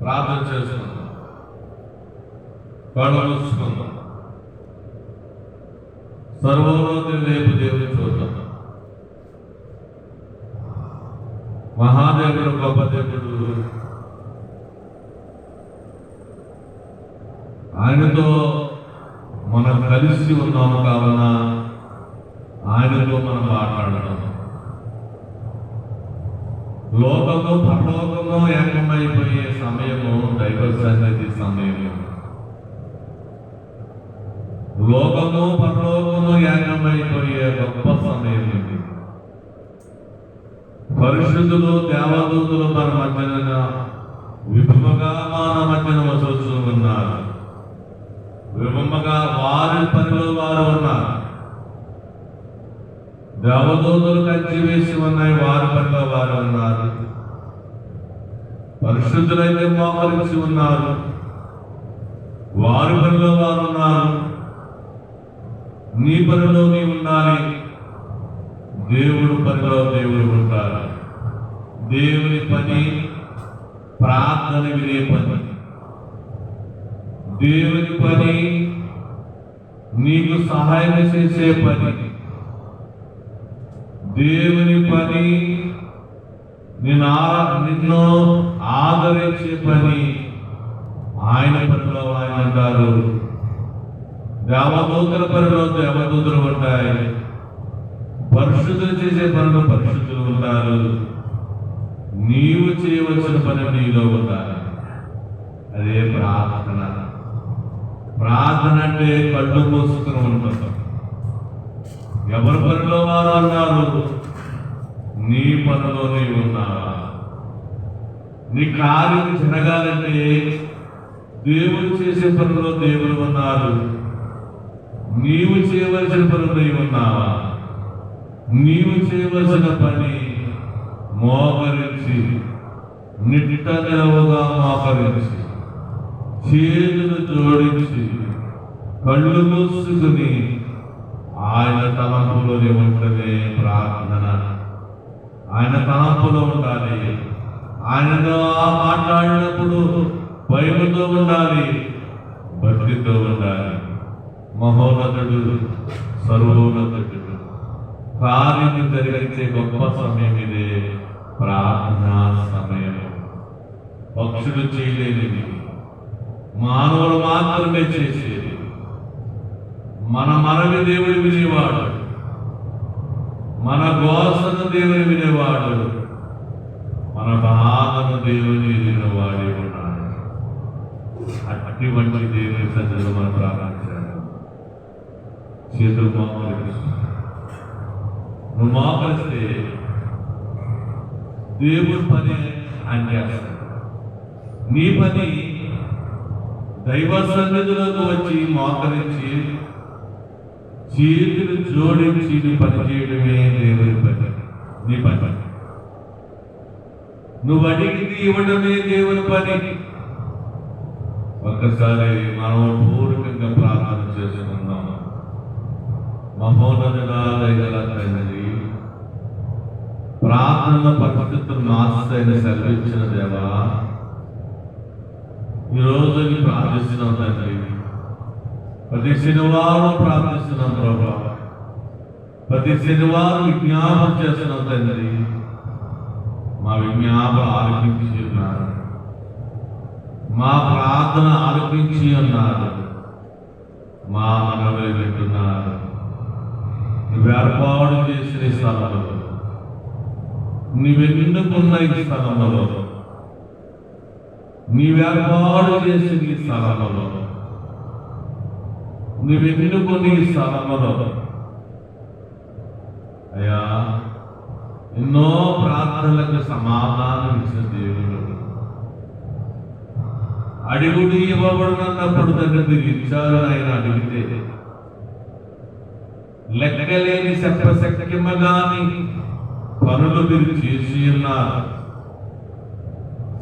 ప్రార్థన చేసుకుందాం, కళ్ళు మూసుకుందాం. సర్వోన్నతి రేపు దేవుని చూద్దాం. మహాదేవుడు, గొప్ప దేవుడు, ఆయనతో మనం కలిసి ఉన్నాము కావున ఆయనతో మనం మాట్లాడదాం. లోకము పరలోకము ఏకమైపోయే సమయము దైవ సన్నిధి సమయము. లోకము పరలోకము ఏకమైపోయే గొప్ప సమయం ఇది. పరిశుద్ధులు దేవదూతులు మన మధ్యన విభుమగా మన మధ్యన వసూలు ఉన్నారు. విభుమగా వారి పనిలో వారు ఉన్నారు. దేవదూతలు కంచి వేసి ఉన్నాయి, వారి పనిలో వారు ఉన్నారు. పరిశుద్ధులైతే మోకరించి ఉన్నారు, వారి పనిలో వారు ఉన్నారు. నీ పనిలో నీ ఉండాలి, దేవుడు పనిలో దేవుడు ఉంటారు. దేవుని పని ప్రార్థన వినే పని. దేవుని పని నీకు సహాయం చేసే పని. దేవుని పని నిన్ను ఆదరించే పని. ఆయన పనిలో ఆయన ఉంటారు. దేవదూతల పనిలో దేవదూతలు ఉంటాయి. పరిశుద్ధులు చేసే పనులు పరిశుద్ధులు ఉంటారు. నీవు చేయవలసిన పని నీలో ఉంటారు. అదే ప్రార్థన. ప్రార్థన అంటే కళ్ళు మూసుకుని ఉంటాం. ఎవరి పనిలో వారు అన్నారు, నీ పనిలో నీవు ఉన్నావా? నీ కార్యం జరగాలంటే దేవుడు చేసే పనిలో దేవుడు ఉన్నారు. నీవు చేయవలసిన పనులు నీవు ఉన్నావా? నీవు చేయవలసిన పని మోకరించి, నిట్ట నిలవగా మోకరించి, చేతులు జోడించి, కళ్ళు మూసుకుని ఆయన తలంపులోనే ఉంటనే ప్రార్థన. ఆయన తలంపులో ఉండాలి. ఆయనతో మాట్లాడినప్పుడు భయముతో ఉండాలి, భక్తితో ఉండాలి. మహోన్నతుడు, సర్వోన్నతుడు, కార్యం జరిగించే గొప్ప సమయం ఇదే ప్రార్థనా సమయం. పక్షులు చేయలేనిది మానవులు మాత్రమే చేసేది. మన మనవి దేవుడు వినేవాడు, మన ఘోషను దేవుని వినేవాడు, మన బాధను దేవుని వినేవాడే ఉన్నాడు. అటువంటి దేవుని సన్నిధిలో మనం ప్రార్థించాలి. చేతులు మోకరిస్తూ, నువ్వు మోకరిస్తే దేవుని పని ఆయన చేస్తాడు. నీ పని దైవ సన్నిధిలోకి వచ్చి మోకరించి చేతులు జోడించి నీ పని చేయడమే దేవుని పని. నీ పని నువ్వు అడిగింది ఇవ్వడమే దేవుని పని. ఒక్కసారి మనం పూర్వకంగా ప్రార్థన చేసుకుందాం. మహోన్నతుడా, దయగల తండ్రి, ప్రార్థన పరిస్థితులు మాస్తైన సెలవిచ్చిన దేవా, ఈరోజు ప్రార్థిస్తున్నాం తండ్రి. ప్రతి శనివారం ప్రార్థిస్తున్నాం ప్రభా. ప్రతి శనివారం విజ్ఞాపన చేస్తున్నాం తండ్రి. మా విజ్ఞాపన ఆలకించి ఉన్నారు, మా ప్రార్థన ఆలకించి ఉన్నారు, మా మనవి వింటున్నారు. నువ్వు ఏర్పాటు చేసిన స్థలంలో, నువ్వెన్నుకున్న ఈ స్థలంలో, నీవేర్పాటు చేసిన ఈ స్థలంలో, నువ్వెన్నుకున్న ఈ స్థలంలో అయ్యా ఎన్నో ప్రార్థనలకు సమాధానం ఇచ్చిన దేవుడు. అడుగుడు ఇవ్వబడునన్నప్పుడు దగ్గర మీరు ఇచ్చారు. ఆయన అడిగితే లెక్కలేని చెప్పశక్యమగాని పనులు మీరు చేసి ఉన్నారు.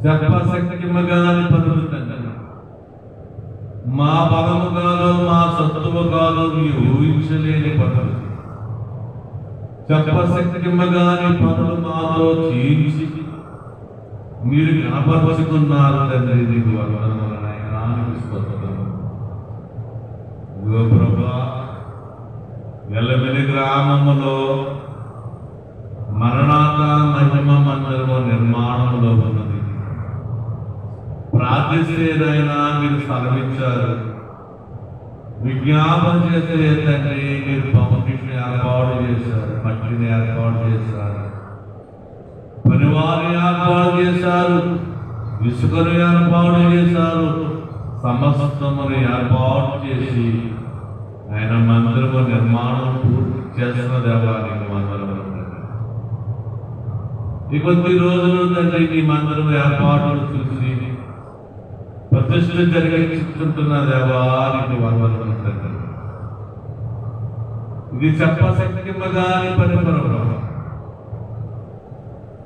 చెప్పశక్యమగాని పనులు తండ్రి, మా బలము కాదు, మా సత్తువు కాదు, మీరు ఊహించలేని పనులు. చెప్పశక్యముగాని పనులు మాతో చేయించి మీరు కనపరుచుకున్నారు తండ్రి. నీకు వందనములు నాయనా, నీకు స్తోత్రం. ఇదిగో ప్రభువా, ఎల్లవెల్లి గ్రామములో మరణాత మహిమ మందిరము నిర్మాణంలో ఉన్నది. ప్రార్థిస్తేదైనా మీరు సెలవిచ్చారు. విజ్ఞాపన చేసే తండ్రి మీరు పౌరుషని ఏర్పాటు చేశారు, మట్టిని ఏర్పాటు చేశారు, పనివారిని ఏర్పాటు చేశారు, ఇసుకను ఏర్పాటు చేశారు, సమస్తమును ఏర్పాటు చేసి ఆయన మందిరము నిర్మాణం పూర్తి చేసిన దేవానికి మందిరము. ఈ కొద్ది రోజులు తండ్రి నీ మందిరం ఏర్పాట్లు చూసి ప్రతిష్ఠ జరిగించుకుంటున్న దేవానికి వందనములు తండ్రి. ఇది చెప్పశక్యముగాని పని ప్రభువా,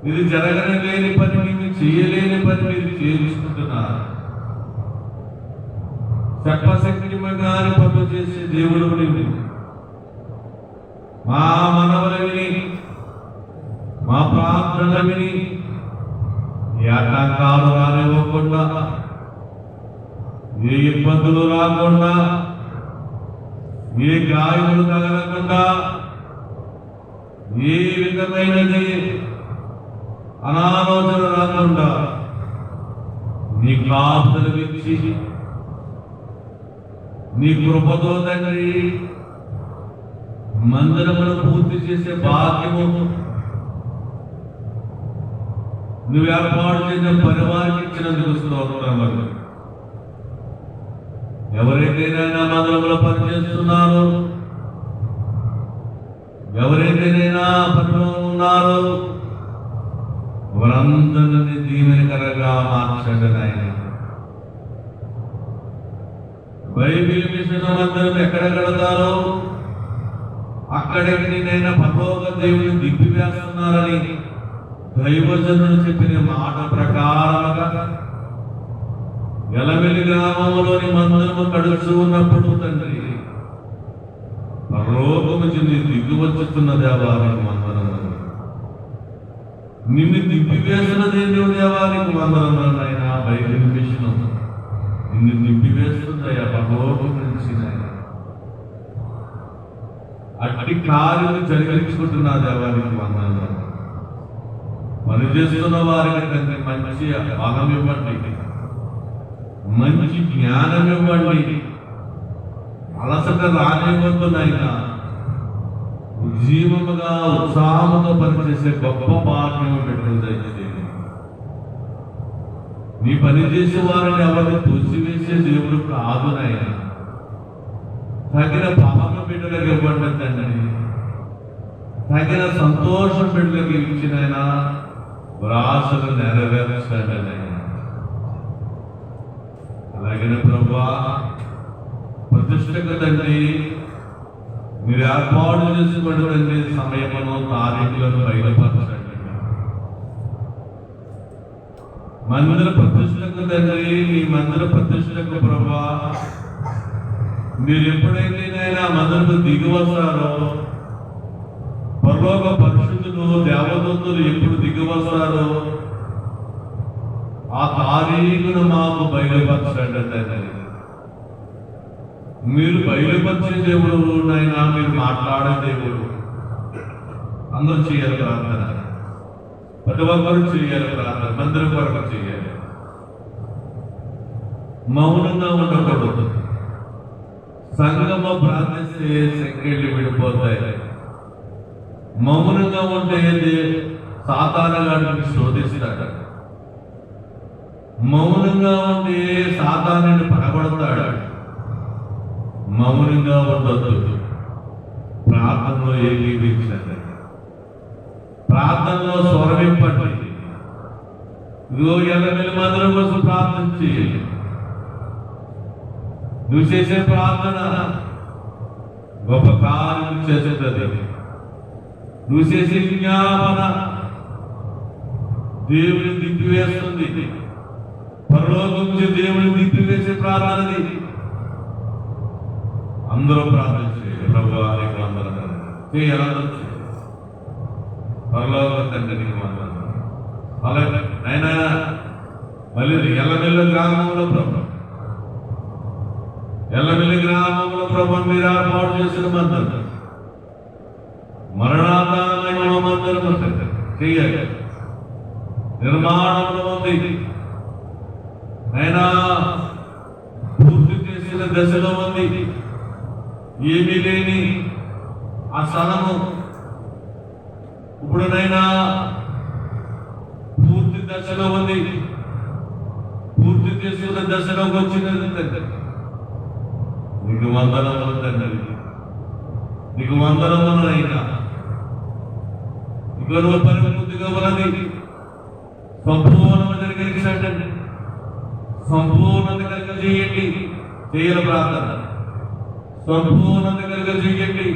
ఇది జరగని లేని పని, మీరు చేయలేని పని మీరు చేయించుకుంటున్నారు. చెప్పశక్యముగాని పనులు చేసే దేవుడు నీవు. మా మనవలు విని, మా ప్రార్థన విని, ఈ ఆటంకాలు రానివ్వకుండా, ఏ ఇబ్బందులు రాకుండా, ఏ గాయములు తగలకుండా, ఏ విధమైనది అనాలోచన రాకుండా నీ కాపుదలు ఇచ్చి నీ కృపతో తండ్రి మందిరమును పూర్తి చేసే భాగ్యము నువ్వు ఏర్పాటు చేసిన పరివారికి ఇచ్చినందుకు స్తోత్రములు. ఎవరైతే నైనా మందిరంలో పనిచేస్తున్నారో, ఎవరైతే నైనా పనిలో ఉన్నారో వారందరినీ దీవెనకరంగా మార్చండి నాయన. బైబిల్ మిషన్ మందిరం ఎక్కడ కడతారో అక్కడికి నేను పరలోక దేవుని దింపివేస్తున్నారని దైవజనుడు చెప్పిన మాట ప్రకారంగా ఎలవెల్లి గ్రామంలోని మందిరము కడుచు ఉన్నప్పుడు తండ్రి పరలోకము నుంచి దిగ్గు వచ్చుతున్న దేవానికి వందనములు. నిన్ను దింపివేసిన దేవుని దేవానికి వందనములు నాయన. బైబిల్ మిషన్ నిన్ను దింపివేస్తుందయ్యా పరలోకం నుంచి నాయన. అట్టి కార్యం జరిగించుకుంటున్న దేవానికి వందనములు. పనిచేస్తున్న వారికి తండ్రి మంచి బలం ఇవ్వండి, మంచి జ్ఞానం ఇవ్వండి, అలసట రానివ్వద్దునైనా ఉజ్జీవముగా ఉత్సాహంతో పనిచేసే గొప్ప భాగ్యం పెట్టడం దయచేయండి. నీ పనిచేసే వారిని ఎవరిని తోసివేసే దేవుడు కాదు నాయన. తగిన బలము బిడ్డలకు ఇవ్వండి తండ్రి, తగిన సంతోషం బిడ్డలకు ఇచ్చినైనా రాసులు నెరవేర్చండి నాయన. అలాగే ప్రభువా, ప్రతిష్టకు తండ్రి మీరు ఏర్పాటు చేసుకున్నటువంటి సమయమును తారీఖులను బయలుపరచండి. మందిర ప్రతిష్టకు తండ్రి, మీ మందిర ప్రతిష్టకు ప్రభువా మీరు ఎప్పుడైతేనైనా మందిరకు దిగి వస్తారో, పరలోక పరిశుద్ధులు దేవదూతలు ఎప్పుడు దిగి వస్తారో ఆ తారీఖును మాకు బయలుపరచండి తండ్రి. మీరు బయలుపరిచే దేవుడు నాయన, మీరు మాట్లాడే దేవుడు. అందరూ చేయాలి ప్రార్థన, ప్రతి ఒక్కరు చేయాలి ప్రార్థన, మందిరం కొరకు చేయాలి. మౌనంగా ఉండకూడదు. సంఘము ప్రార్థిస్తే సెక్రెట్లు విడిపోతాయి. మౌనంగా ఉంటే సాతానుగాడిని శోధిస్తాడు. మౌనంగా ఉంటే సాతానుని పడగొడతాడు. మౌనంగా ఉండొద్దు. ప్రార్థనలో ఏకీభవించండి, ప్రార్థనలో స్వరమింపండి. ఇదిగో ఎల్లవెల్లి మందిరం కోసం ప్రార్థన చేయాలి. నువ్వు చేసే ప్రార్థన గొప్ప కార్యం చేసేది. నువ్వు చేసే విజ్ఞాపన దేవుని దింపివేస్తుంది. పరలోకం నుంచి దేవుని దింపివేసే ప్రార్థనది. అందరూ ప్రార్థన చేయాలి. ప్రభువా నీకు వందనాలు చేయాలి. పరలోక తండ్రి నీకు వందనాలు. అలాగే నాయనా మళ్ళీ ఎల్లమెల్ల గ్రామంలో ప్రభు, ఎల్లమెల్లి గ్రామంలో ప్రభు మీరు ఏర్పాటు చేసిన మందిరం, మరణాంతరమైన మందిరం చెయ్యాలి, నిర్మాణంలో ఉంది అయినా పూర్తి చేసిన దశలో ఉంది. ఏమీ లేని ఆ స్థలము ఇప్పుడునైనా పూర్తి దశలో ఉంది. పూర్తి చేసిన దశలోకి వచ్చినది తండ్రి, నీకు వందనములు తండ్రి, నీకు వందనములు అయినా ఇక నువ్వు పరిపూర్తిగా ఉన్నది సంపూర్ణం జరిగించండి, సంపూర్ణత కలిగ చేయండి. చేయాలి ప్రార్థన, సంపూర్ణత కలిగ చేయండి.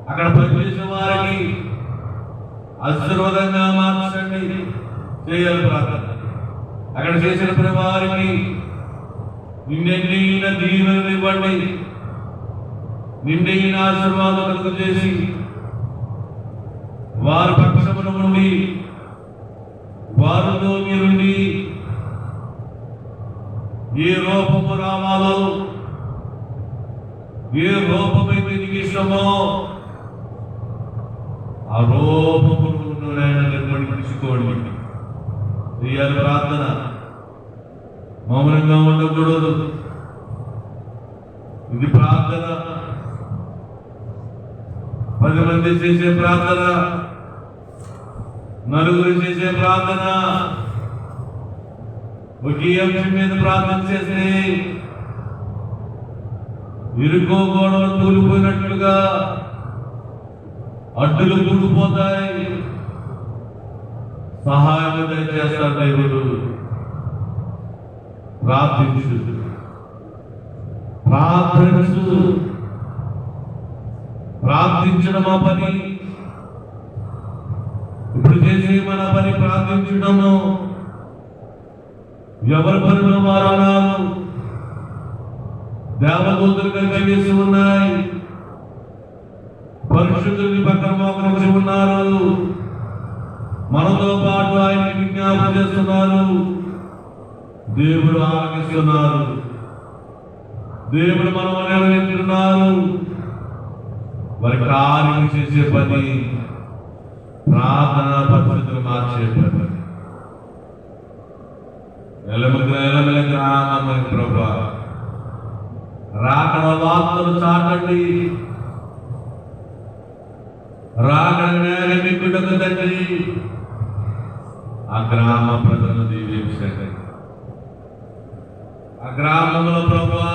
అక్కడ పనిచేసిన వారికి ఆశీర్వాదంగా మార్చండి. చేయాలి ప్రార్థన. అక్కడ చేసిన ప్రతి వారికి నిండైన దీవెనలు ఇవ్వండి, నిండైన ఆశీర్వాదం కలుగు చేసి వారి పక్షమున ఉండి వారితో మీరుండి ఏ రూపము రావాలో, ఏ రూపమైతే నీకు ఇష్టమో ఆ రూపమును నిర్వహించుకోండి. చేయాలి ప్రార్థన, మౌనంగా ఉండకూడదు. ఇది ప్రార్థన, 10 మంది చేసే ప్రార్థన, నలుగురు చేసే ప్రార్థన. ఒకే అంశం మీద ప్రార్థన చేస్తే ఇరుకో గోడలు కూలిపోయినట్లుగా అడ్డులు కూలిపోతాయి. సహాయం దయచేస్తారు దేవుడు. ప్రార్థించు, ప్రార్థించు. ప్రార్థించడం మా పని. ఇప్పుడు చేసే మన పని ప్రార్థించడము. ఎవరి పనులు వారు అన్నారు. దేవదూతలు కలిసి వేసి ఉన్నాయి, పరిశుద్ధుని పక్కన మోకరించి ఉన్నారు. మనతో పాటు ఆయన విజ్ఞాపన చేస్తున్నారు. దేవుడు ఆలకిస్తున్నారు. దేవుడు మనం నిర్వహిస్తున్నారు. వారి కార్యం చేసే పని ప్రార్థన పరిస్థితులు మార్చే పని. ఎలమెల గ్రామం ప్రభా రాకడ వార్తలు చాటండి. రాకడ న్యాయమికుడకు తండ్రి ఆ గ్రామ ప్రజలను దీవించండి. ఆ గ్రామంలో ప్రభా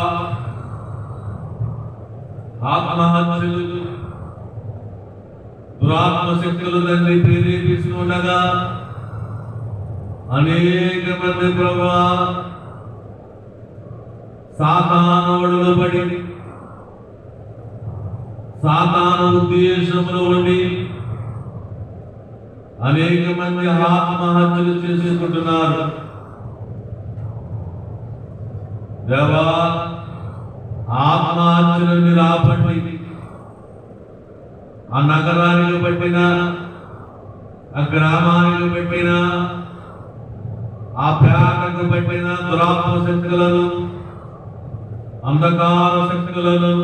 ఆత్మహత్యలు, దురాత్మ శక్తులు తండ్రి ప్రేరేపిస్తుండగా అనేక మంది ప్రభా సాతాను ఒడిలో పడి, సాతాను ఉద్దేశంలో ఉండి అనేక మంది ఆత్మహత్యలు చేసుకుంటున్నారు. దేవా, ఆత్మహత్యలను మీరు ఆపండి. ఆ నగరానికి పెట్టిన, ఆ గ్రామానికి పెట్టిన, ఆ పేటకు పెట్టిన దురాత్మ శక్తులను, అంధకార శక్తులను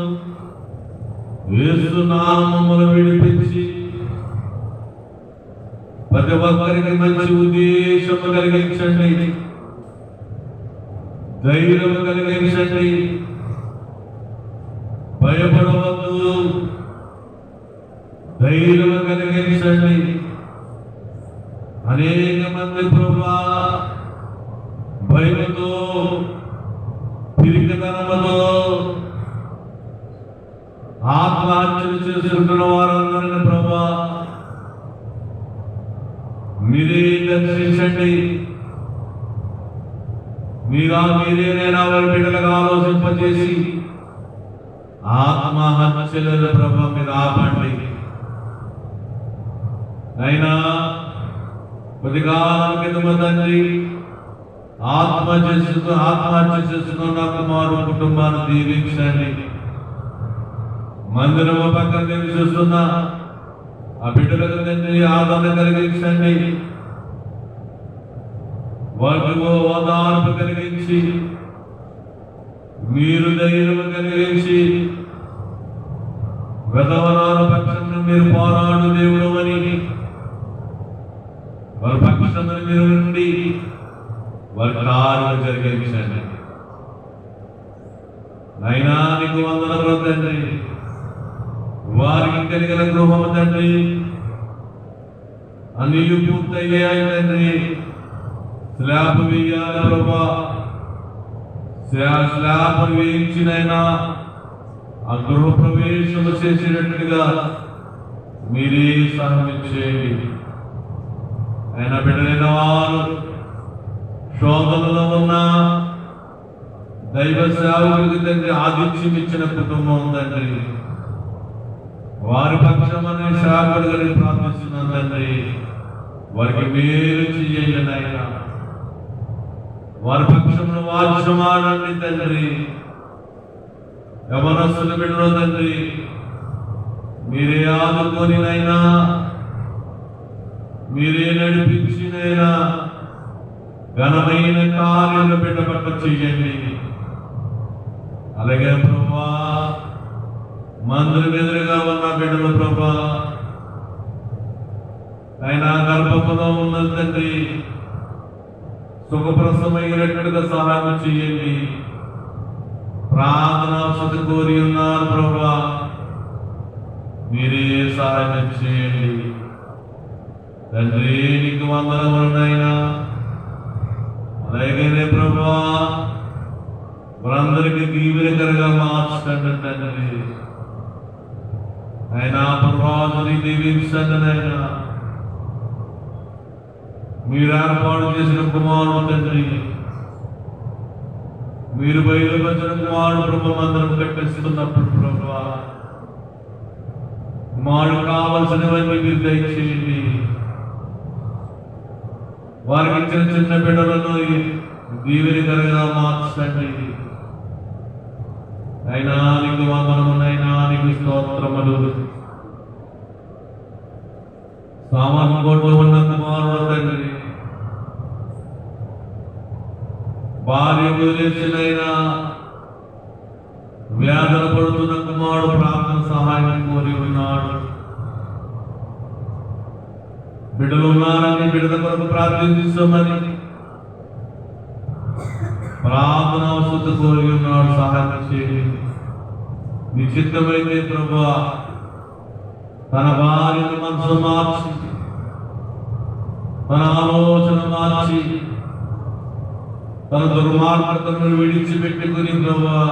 యేసు నామములో విడిపించి ప్రతి ఒక్కరికి మంచి ఉద్దేశము కలిగించండి, ధైర్యం కలిగించండి. భయపడవద్దు, ధైర్యం కలిగించండి. అనేక మంది ప్రభువా భయముతో, పిరికితనముతో ఆత్మహత్యలు చేసుకుంటున్న వారందరినీ ప్రభువా మీరే దర్శించండి. మీరేనైనా వారి బిడ్డలుగా ఆలోచింపజేసి ఆత్మహత్యల ప్రభావం మీద ఆపండి. అయినా కొద్దికాలం క్రితం తండ్రి ఆత్మహత్య చేసుకున్న కుమారు కుటుంబాన్ని దీవించండి. మందిరము పక్కన చూస్తున్న ఆ బిడ్డలకు తండ్రి ఆదరణ కలిగించండి, వారికి ఓదార్పు కలిగించి, మీరు ధైర్యం కలిగించి, విధవరాల పక్షంలో మీరు పోరాడు దేవుడు అని వారి పక్షంలో మీరు నుండి వారి కార్యం జరిగించండి. నైనా నీకు వందనములు తండ్రి. వారికి కలిగిన గృహము తండ్రి అన్ని పూర్తయ్యాయి తండ్రి. స్లాబ్ వేయాలి ప్రభా, స్లాబ్ వేయించినైనా ఆ గృహ ప్రవేశము చేసినట్టుగా మీరే సహాయం చేయండి. ఆయన బిడ్డలైన వారు శోధనలో ఉన్న దైవ సేవకులకు తండ్రి ఆతిథ్యం ఇచ్చిన కుటుంబం తండ్రి, వారి పక్షమనే సేవకుడిని ప్రార్థిస్తున్నాను తండ్రి. వారికి మేలు చెయ్యండి నాయన, వారి పక్షమును వాద్యమాడండి తండ్రి. యవనస్తుల బిడ్డలు తండ్రి మీరే ఆదుకొని నైనా, మీరే నడిపించినైనా ఘనమైన కార్యాలు బిడ్డపట్ల చెయ్యండి. అలాగే ప్రభా మందిరం ఎదురుగా ఉన్న బిడ్డలు ప్రభా ఆయన గర్భంలో ఉన్నది తండ్రి, సుఖప్రసమైనట్టుగా సహాయం చేయండి. ప్రార్థనావసతి కోరి ఉన్నారు ప్రభా, మీరే సహాయం చేయండి తండ్రి. నీకు వందనములనైనా. అలాగే ప్రభా వారందరికీ దీవెనకరంగా మార్చండి తండ్రి. అయినా ప్రభావాన్ని దీవించండి నాయన. మీరు ఏర్పాటు చేసిన కుమారుడు తండ్రి, మీరు బయలుపరిచిన కుమారుడు ప్రభు అందరం కట్టిస్తున్నప్పుడు ప్రభా కుమారుడు కావలసినవన్నీ మీరు దయచేయండి. వారికి చిన్న చిన్న బిడ్డలను దీవెనకరంగా మార్చండి. అయినా నీకు వందనమునైనా, నీకు స్తోత్రములు. సామాన్య కోట్లో ఉన్న కుమారుడు తండ్రి భార్య వదిలేసినైనా వ్యాధుల పడుతున్న కుమారుడు ప్రార్థన సహాయం కోరి ఉన్నాడు. బిడ్డలు ఉన్నారని బిడ్డల కొరకు ప్రార్థించమని ప్రార్థన అవసరం కోరి ఉన్నాడు. సహాయం చేయండి. నీ చిత్తమైతే ప్రభువా తన భార్యను మనసు మార్చి, తన ఆలోచన మార్చి, తన దుర్మార్గతను విడిచిపెట్టుకుని ప్రభువా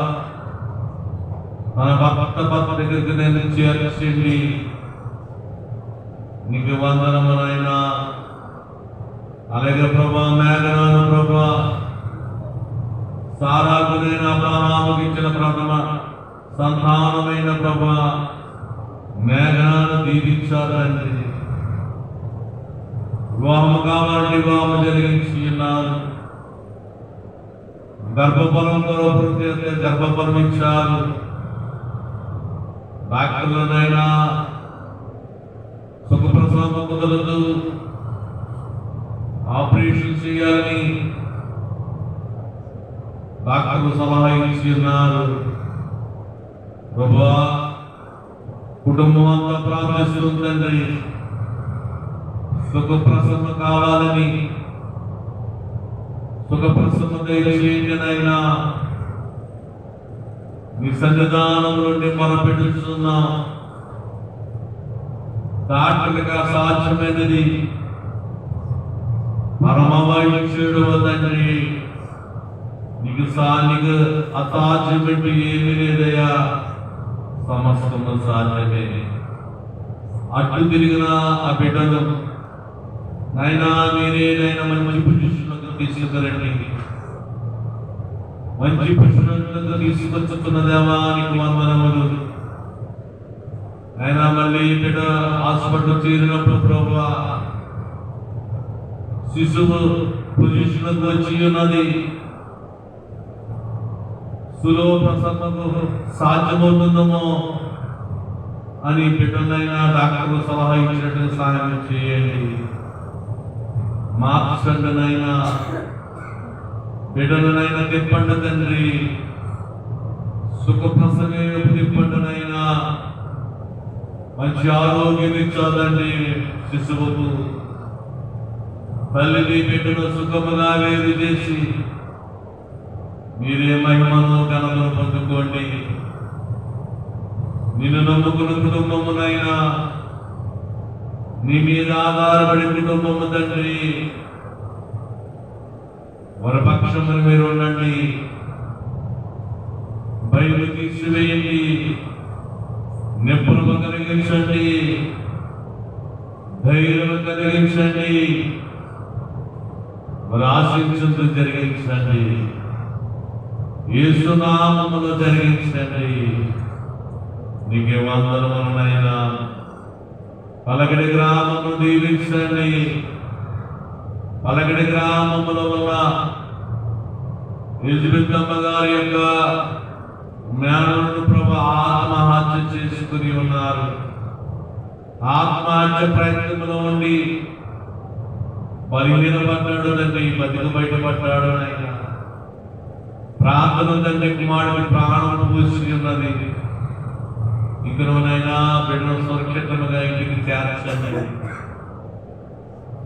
తన భర్త దగ్గరికి నేను చేర్చండి. నీకు వందనమునైనా. అలాగే ప్రభా మేఘనాను ప్రభా సారాకునైనా అబ్రహాముకు ఇచ్చిన ప్రథమ సంతానమైన ప్రభా మేఘనాను దీవించాలండి. వివాహము కావాలంటే వివాహం జరిగించి ఉన్నారు. గర్భఫలం కొరకు గర్భఫలం ఇచ్చారు. డాక్టర్లనైనా సుఖప్రసవం కుదరదు, ఆపరేషన్ చేయాలని డాక్టర్లు సలహా ఇచ్చి ఉన్నారు. ప్రభువా కుటుంబం అంతా ప్రార్థిస్తుందండి. సుఖప్రసవం కావాలని, సుఖప్రసవం దయచేయనైనా మీ సన్నిధానం నుండి మొరపెట్టుచున్నాం. డాక్టర్లకు అసాధ్యమైనది పరమవైద్యుడు తండ్రి, నీకు అసాధ్యమంటూ ఏమీ లేదయ్యా, సమస్తము సాధ్యమే. అడ్డు తిరిగిన ఆ బిడ్డను నైనా మీరేనైనా మంచి పొజిషన్లకు తీసుకురండి. మంచి పొజిషన్లకు తీసుకొచ్చుతున్న దేవానికి వందనములు. అయినా మళ్ళీ బిడ్డ హాస్పిటల్ చేరినప్పుడు ప్రభువా శిశువు పొజిషన్కు వచ్చి ఉన్నది. సులువు ప్రసన్నకు సాధ్యమవుతుందేమో అని బిడ్డలైనా డాక్టర్లు సలహా ఇచ్చినట్టు సహాయం చేయండి. మార్చండినైనా, బిడ్డలనైనా తిప్పండి తండ్రి, సుఖప్రసవే తిప్పండినైనా, మంచి ఆరోగ్యం ఇచ్చాదండి. శిశువుకు తల్లిని బిడ్డను సుఖముగా వేరు చేసి మీరే మహిమను ఘనతను పొందుకోండి. నిన్ను నమ్ముకున్న కుటుంబమునైనా, నీ మీద ఆధారపడి కుటుంబము తండ్రి, వరపక్షమును మీరు ఉండండి. భయం తీసివేయండి, నెప్పులు కలిగించండి, ధైర్యం కలిగించండి, ఆశించుతూ జరిగించండి. యేసు నామములో జరిగించండి. నీకే వందనములైనా. పలకడి గ్రామము దీవించండి. పలకడి గ్రామములో ఉన్న ఎలిజబెతమ్మ గారి యొక్క మేనను ప్రభు ఆత్మహత్య చేసుకుని ఉన్నారు. ఆత్మహత్య ప్రయత్నంలో ఉండి బలహీనపడ్డాడు తండ్రి, బతికి బయటపడ్డాడు. ఆయన ప్రార్థన తండ్రి, కుమారుడి ప్రాణం పూసి ఉన్నది. ఇంకనైనా బిడ్డను సురక్షితంగా ఇంటికి చేర్చండి.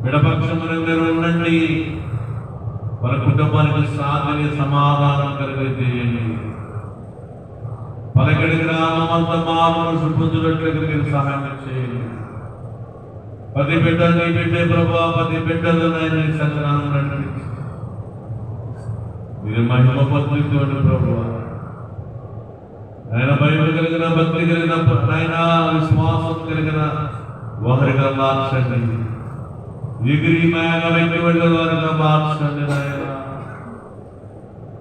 బిడపక్షమున మీరు ఉండండి. మన కుటుంబానికి శాంతిని సమాధానం కలిగజేయండి. పలకడి గ్రామమంతా మార్పును సృష్టించినట్లుగా మీరు సహాయం చేయండి. ప్రతి బిడ్డ నీ బిడ్డే ప్రభా, ప్రతి బిడ్డలు నాయన సంతానం నడిపించి మీరు మహిమ పొందుకోండి ప్రభువా. ఆయన భయం కలిగిన, భక్తి కలిగిన, ఆయన విశ్వాసం కలిగిన వారిగా మార్చండి. ఎగిరి మేఘ వెంటబడిన వారిగా మార్చండి నాయన.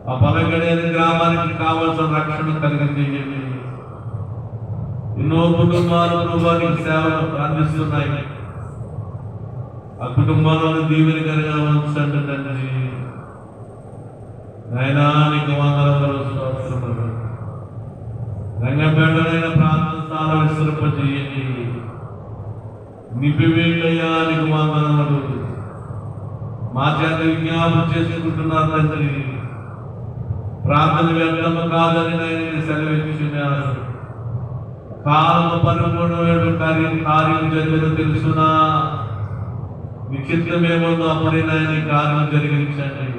ఆ పలకడి గ్రామానికి కావలసిన రక్షణ కలిగించేయండి. ఎన్నో కుటుంబాలు ప్రభువానికి సేవలు అందిస్తున్నాయి. ఆ కుటుంబాలను దీవెనకరంగా ఉంచండి తండ్రి. నాయనా నీకు వందనములు, స్తోత్రములు. రంగపేటలైన ప్రార్థన స్థానం విస్తరింపజేయండి. నింపివేళ్ళయ్యా నీకు వందనములు. మా చేత విజ్ఞాపన చేసుకుంటున్నారు తండ్రి. ప్రార్థన వ్యర్థము కాదని నేను సెలవిస్తున్నారు. కాలము పరిపూర్ణమైన కార్యం జరిగిన తెలుసునా? నిశ్చితమేముందో అప్పుడే నాయన కార్యం జరిగించండి.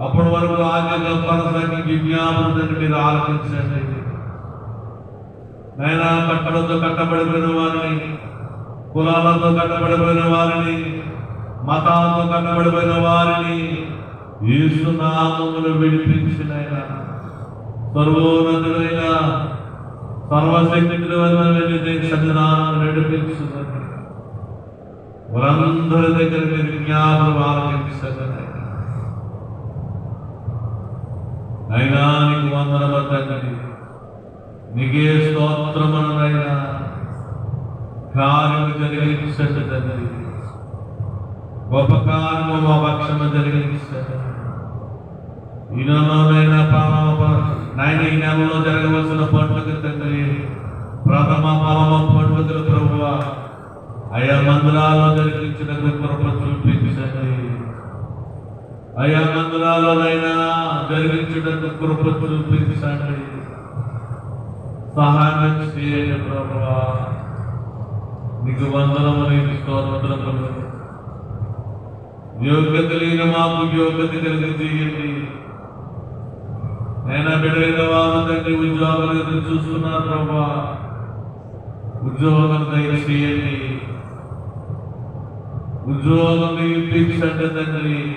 అప్పటి వరకు ఆజ్ఞగా కొనసాగి విజ్ఞాపన తండ్రి మీరు ఆలోచించండి. నాయన కట్టలతో కట్టబడిపోయిన వారిని, కులాలతో కట్టబడిపోయిన వారిని, మతాలతో కట్టబడిపోయిన వారిని యేసు నామములో విడిపించిన సర్వోన్నతుడైన సర్వశక్తుల సన్నిధానం నడిపించున్నది. వారందరి దగ్గర మీరు జ్ఞాపకం ఆలోచించండి. అయినా నీకు వందనములు తండ్రి. నీకే స్తోత్రమునైనా. కార్యము జరిగించండి తండ్రి. గొప్ప కార్యము మా పక్షము జరిగించండి. ఈ నెలలోనైనా నాయన ఈ నెలలో జరగవలసిన పండుగ తండ్రి, ప్రథమ ఫలమ పండుగలు ప్రభువా ఆయా మందిరాల్లో జరిగించిన కృప చూపించండి. ఆయా మందిరాల్లోనైనా జరిగించడానికి కృప చూపించండి. సహాయం చేయండి ప్రభువా. నీకు వందనములు, నీకు స్తోత్రములు. యోగ్యత లేని మాకు యోగ్యత కలిగజేయండి. నేను బిడ్డలైన వారు తండ్రి ఉద్యోగాలు ఎదురు చూస్తున్నారు ప్రభా. ఉద్యోగం దయచేయండి. ఉద్యోగం ఇప్పించండి తండ్రి.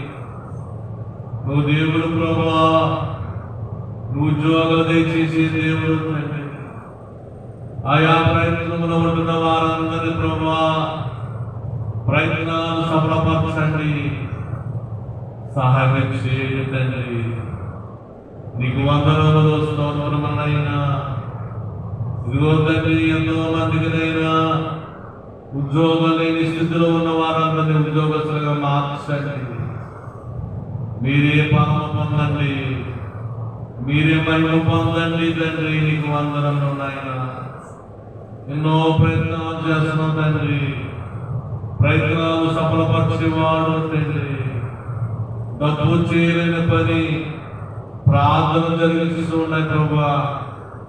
నువ్వు దేవుడు ప్రభా. నువ్వు ఉద్యోగాలు దయచేసే దేవుడు తండ్రి. ఆయా ప్రయత్నంలో ఉంటున్న వారందరి ప్రభా ప్రయత్నాలు సఫలపరచండి. సహాయం చేయండి తండ్రి. నీకు వందనములు, స్తోత్రములైనా. ఇదిగో తండ్రి, ఎంతో మందికినైనా ఉద్యోగం లేని స్థితిలో ఉన్న వారందరినీ ఉద్యోగస్తులుగా మార్చండి. మీరే పాపం పొందండి, మీరే మహిమ పొందండి తండ్రి. నీకు వందనములు నాయనా. ఎన్నో ప్రయత్నాలు చేస్తున్నాం తండ్రి, ప్రయత్నాలు సఫలపరిచేవాడు తండ్రి. డబ్బు చేయలేని పని ప్రార్థన జరిగిస్తున్నాయి ప్రభా,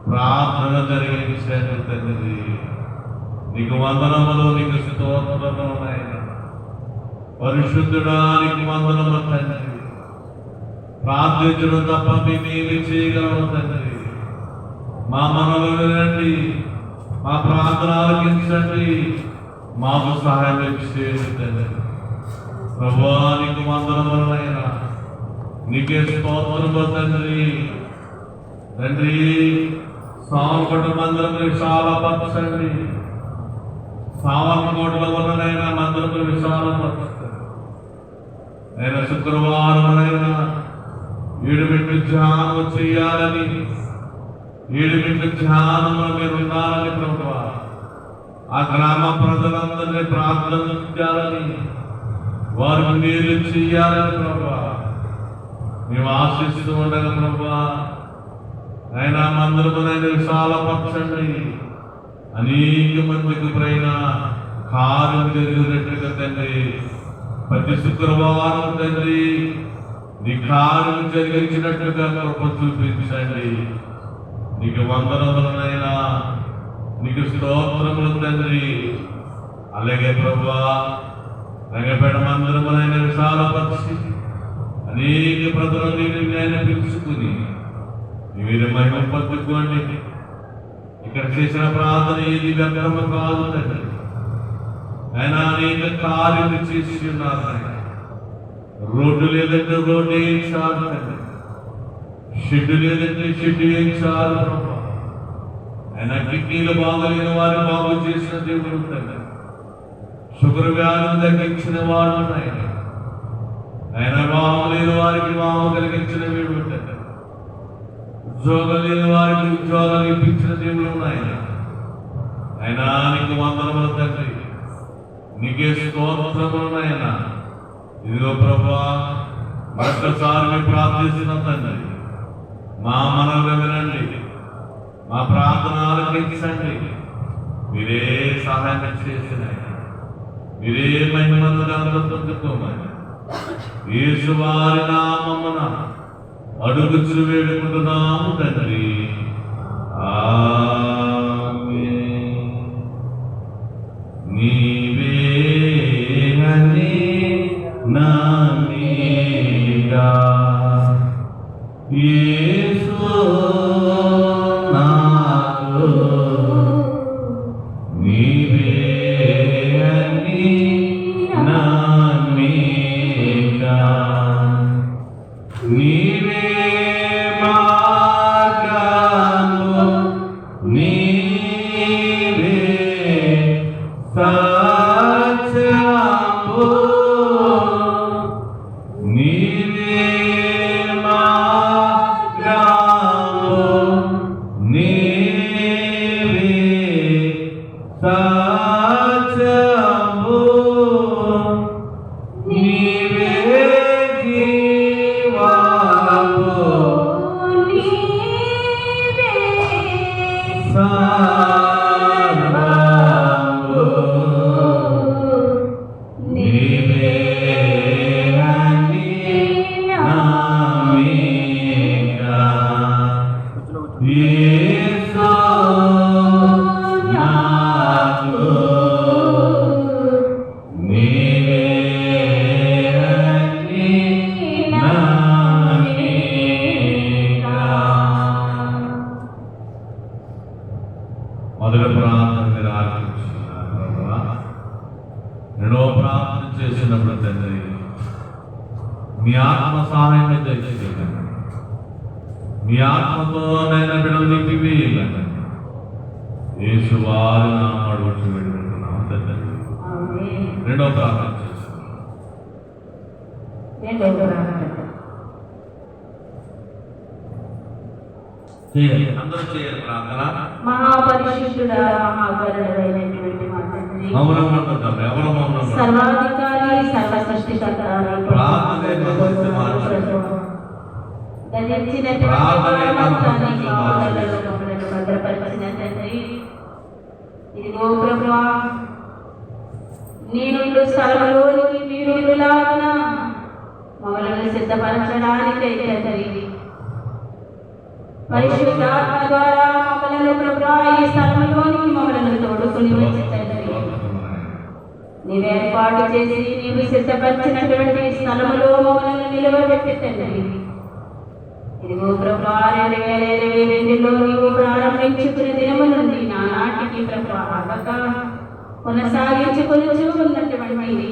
ప్రార్థన జరిగించాను తండ్రి. నీకు వందనములు, నీకు స్తోత్రములు నాయన. పరిశుద్ధుడా నీకు వందనములు తండ్రి. ప్రార్థించడం తప్ప మేమేమి చేయగలము తండ్రి. మా మనలు వినండి, మా ప్రార్థన ఆలకించండి, మాకు సహాయం చేయండి తండ్రి. ప్రభువా నీకు వందనములు నాయన, నీకే స్తోత్రములు తండ్రి. తండ్రి సామపట్ట మందిరం విశాలపరచండి, సామర్లకోటలో ఉన్ననైనా మందిరం విశాలపరచండి. అయినా శుక్రవారం అయినా 7 గంటల ధ్యానం చేయాలని, 7 గంటల ధ్యానంలో మీరు ఉండాలని ప్రభువా, ఆ గ్రామ ప్రజలందరినీ ప్రార్థించాలని, వారికి మేలు చేయాలని ప్రభువా మేము ఆశిస్తూ ఉండగా ప్రభువా, అయినా మందిరమునైనా విశాలపరచండి. అనేక మందికి పైన కార్యం జరిగినట్టుగా తండ్రి, ప్రతి శుక్రవారం తండ్రి నీ కార్యం జరిగించినట్టుగా కృప చూపించండి. నీకు వందనములనైనా, నీకు స్తోత్రములు తండ్రి. అలాగే ప్రభువా రంగపేట మందిరమునైనా విశాలపరిచి అనేక ప్రజలను నేను పిలుచుకుని మీరు మహిమ పొందుకోండి. ఇక్కడ చేసిన ప్రార్థన ఏది వ్యర్థము కాదు తండ్రి. ఆయన అనేక కార్యాలు చేసి ఉన్నారు ఆయన. రోడ్డు లేదంటే రోడ్డు వేయించాలి తండ్రి, షెడ్డు లేదంటే షెడ్డు వేయించాలి ప్రభా. ఆయన కిడ్నీలు బాగలేని వారిని బాగు చేసిన దేవుడు తండ్రి. షుగర్ వ్యాధులు తగ్గించిన వాడు ఆయన. ఆయన వాము లేని వారికి వాము కలిగించిన వీడు తండ్రి. ఉద్యోగం లేని వారికి ఉద్యోగాలు ఇప్పించిన దేవుడు ఆయన. ఆయన నీకు వందనములు తండ్రి, నీకే స్తోత్రములు ఆయన. ఇదిగో ప్రభువా మరొకసారి మేము ప్రార్థిస్తున్న తండ్రి, మా మనవి వినండి, మా ప్రార్థన ఆలకించండి. మీరే సహాయం చేసిన, మీరే మహిమను పొందుకోమని యేసు వారి నామమున అడుగుచు వేడుకుంటున్నాము తండ్రి. ఆమేన్. నీవేనని నమ్మిగా యేసు నాకు నీవేనని నమ్మిగా నీవే మార్గము నీవే సత్యము నీవే మార్గము నీవే సత్యము నీవే జీవము సర్వము నీవే అని నమ్మిగా యేసు నాకు నీవే అని నమ్మిగా. మొదటి ప్రార్థన మీరు ఆలోచించుకున్నారు ప్రభువా. రెండవ ప్రార్థన చేసినప్పుడు తండ్రి మీ ఆత్మ సహాయం దయచేయండి. మీ ఆత్మతో నేను బిడ్డలు నింపివేయాలండి. యేసు వారి నామమున అడుగుచు వేడుకుంటున్నాము తండ్రి. రెండవ ప్రార్థన చేస్తున్నాం. అందరూ చేయాలి ప్రార్థన. మహాపరిశుద్ధుడా మహాగరుడైనటువంటి మా తండ్రి, సర్వాధికారి సర్వ సృష్టికర్త భద్రపరిచిన తండ్రి, ఇదిగో ప్రభువా, నేను స్థలంలోనికి మీరులాగా మమ్మల్ని సిద్ధపరచడానికై తండ్రి పరిశుద్ధాత్మ ద్వారా మమ్మల్ని ప్రభువా ఈ స్థలంలోనికి మమ్మల్ని తోడుకుని వచ్చి తండ్రి నీవు ఏర్పాటు చేసి నీవు సిద్ధపరిచినటువంటి స్థలములో మమ్మల్ని నిలవబెట్టి తండ్రి ఇదిగో ప్రభువా 2022లో నీవు ప్రారంభించుకునే దినము నుండి నానాటికి ప్రభువా ఆగక కొనసాగించుకొని ఉన్నటువంటి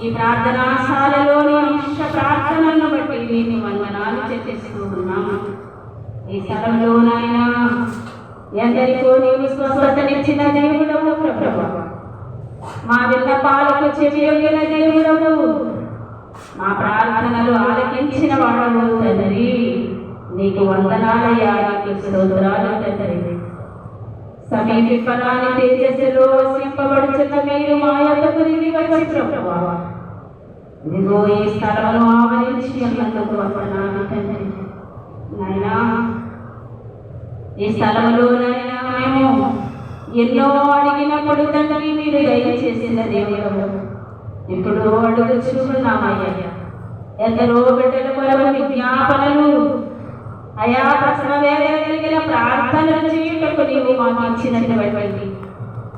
ఈ ప్రార్థనాశాలలోని అంశ ప్రార్థనలను బట్టి నేను వందనాలు చెల్లిస్తూ ఉన్నాము. ఈ స్థలంలోనైనా ఎందరికో నీవు స్వస్థతనిచ్చిన దేవుడవు ప్రభువా, మా విన్నపాలకు చెవియొగ్గిన దేవుడవు, మా ప్రార్థనలు ఆలకించిన వాడవు తండ్రి. నీకు వందనాలయ్యా, నీకు స్తోత్రాలు తండ్రి. సమీపరాని తేజస్సులో సింపబడుచున్న మీరు మా యొద్దకు దిగి వచ్చి ప్రభువా ఇదిగో ఈ స్థలమును ఆవరించి ఉన్నందుకు వందనాలు తండ్రి. నాయనా ఈ స్థలములో నాయనా మేము ఎన్నో అడిగినప్పుడు తండ్రి మీరు దయచేసిన దేవుడు ఇప్పుడు అడుగుచున్నామయ్యా. ఎందరో బిడ్డల కొరకు విజ్ఞాపనలు అయా ప్రసవ వేదన కలిగిన ప్రార్థనలు చేయుటకు నీవు మాకు ఇచ్చినటువంటి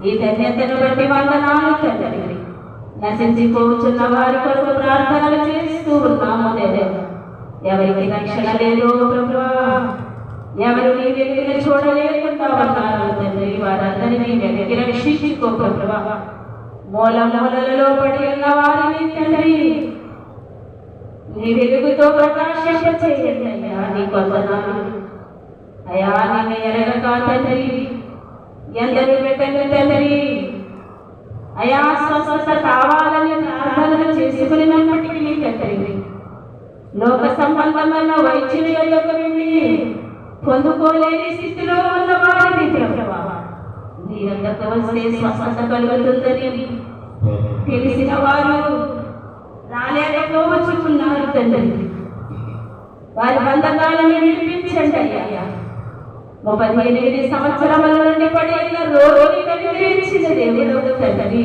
ఈ ధన్యతను బట్టి వందనాలు తండ్రి. నశించిపోతున్న వారి కొరకు ప్రార్థనలు చేస్తూ ఉన్నాము దేవా. ఎవరికి రక్షణ లేదో ప్రభువా, ఎవరు నీ వెలుగును చూడలేకుండా ఉన్నారు తండ్రి, వారందరినీ వెలికి రక్షించుకో ప్రభువా. మూల మూలలలో పడి ఉన్న వారిని తండ్రి నీ వెలుగుతో ప్రకాశింపచేయండి అయ్యా. నీకు వందనాలు అయ్యా. నిన్ను ఎరగక తండ్రి ఎందరు బిడ్డలు తండ్రి అయా స్వస్థత కావాలని ప్రార్థనలు చేసుకున్నప్పటికీ తండ్రి లోక సంబంధమైన వైద్యుల యొద్దకు వెళ్ళి పొందుకోలేని స్థితిలో ఉన్న వారిని ప్రభువా నీ యొద్దకు వస్తే స్వస్థత కలుగుతుందని తెలిసిన వారు రాలేకపోవచ్చుకున్నారు తండ్రి. వారి బంధకాలను విడిపించండి అయ్యా. 38 సంవత్సరముల నుండి పడిన రోగిని కనికరించిన దేవుడు తండ్రి,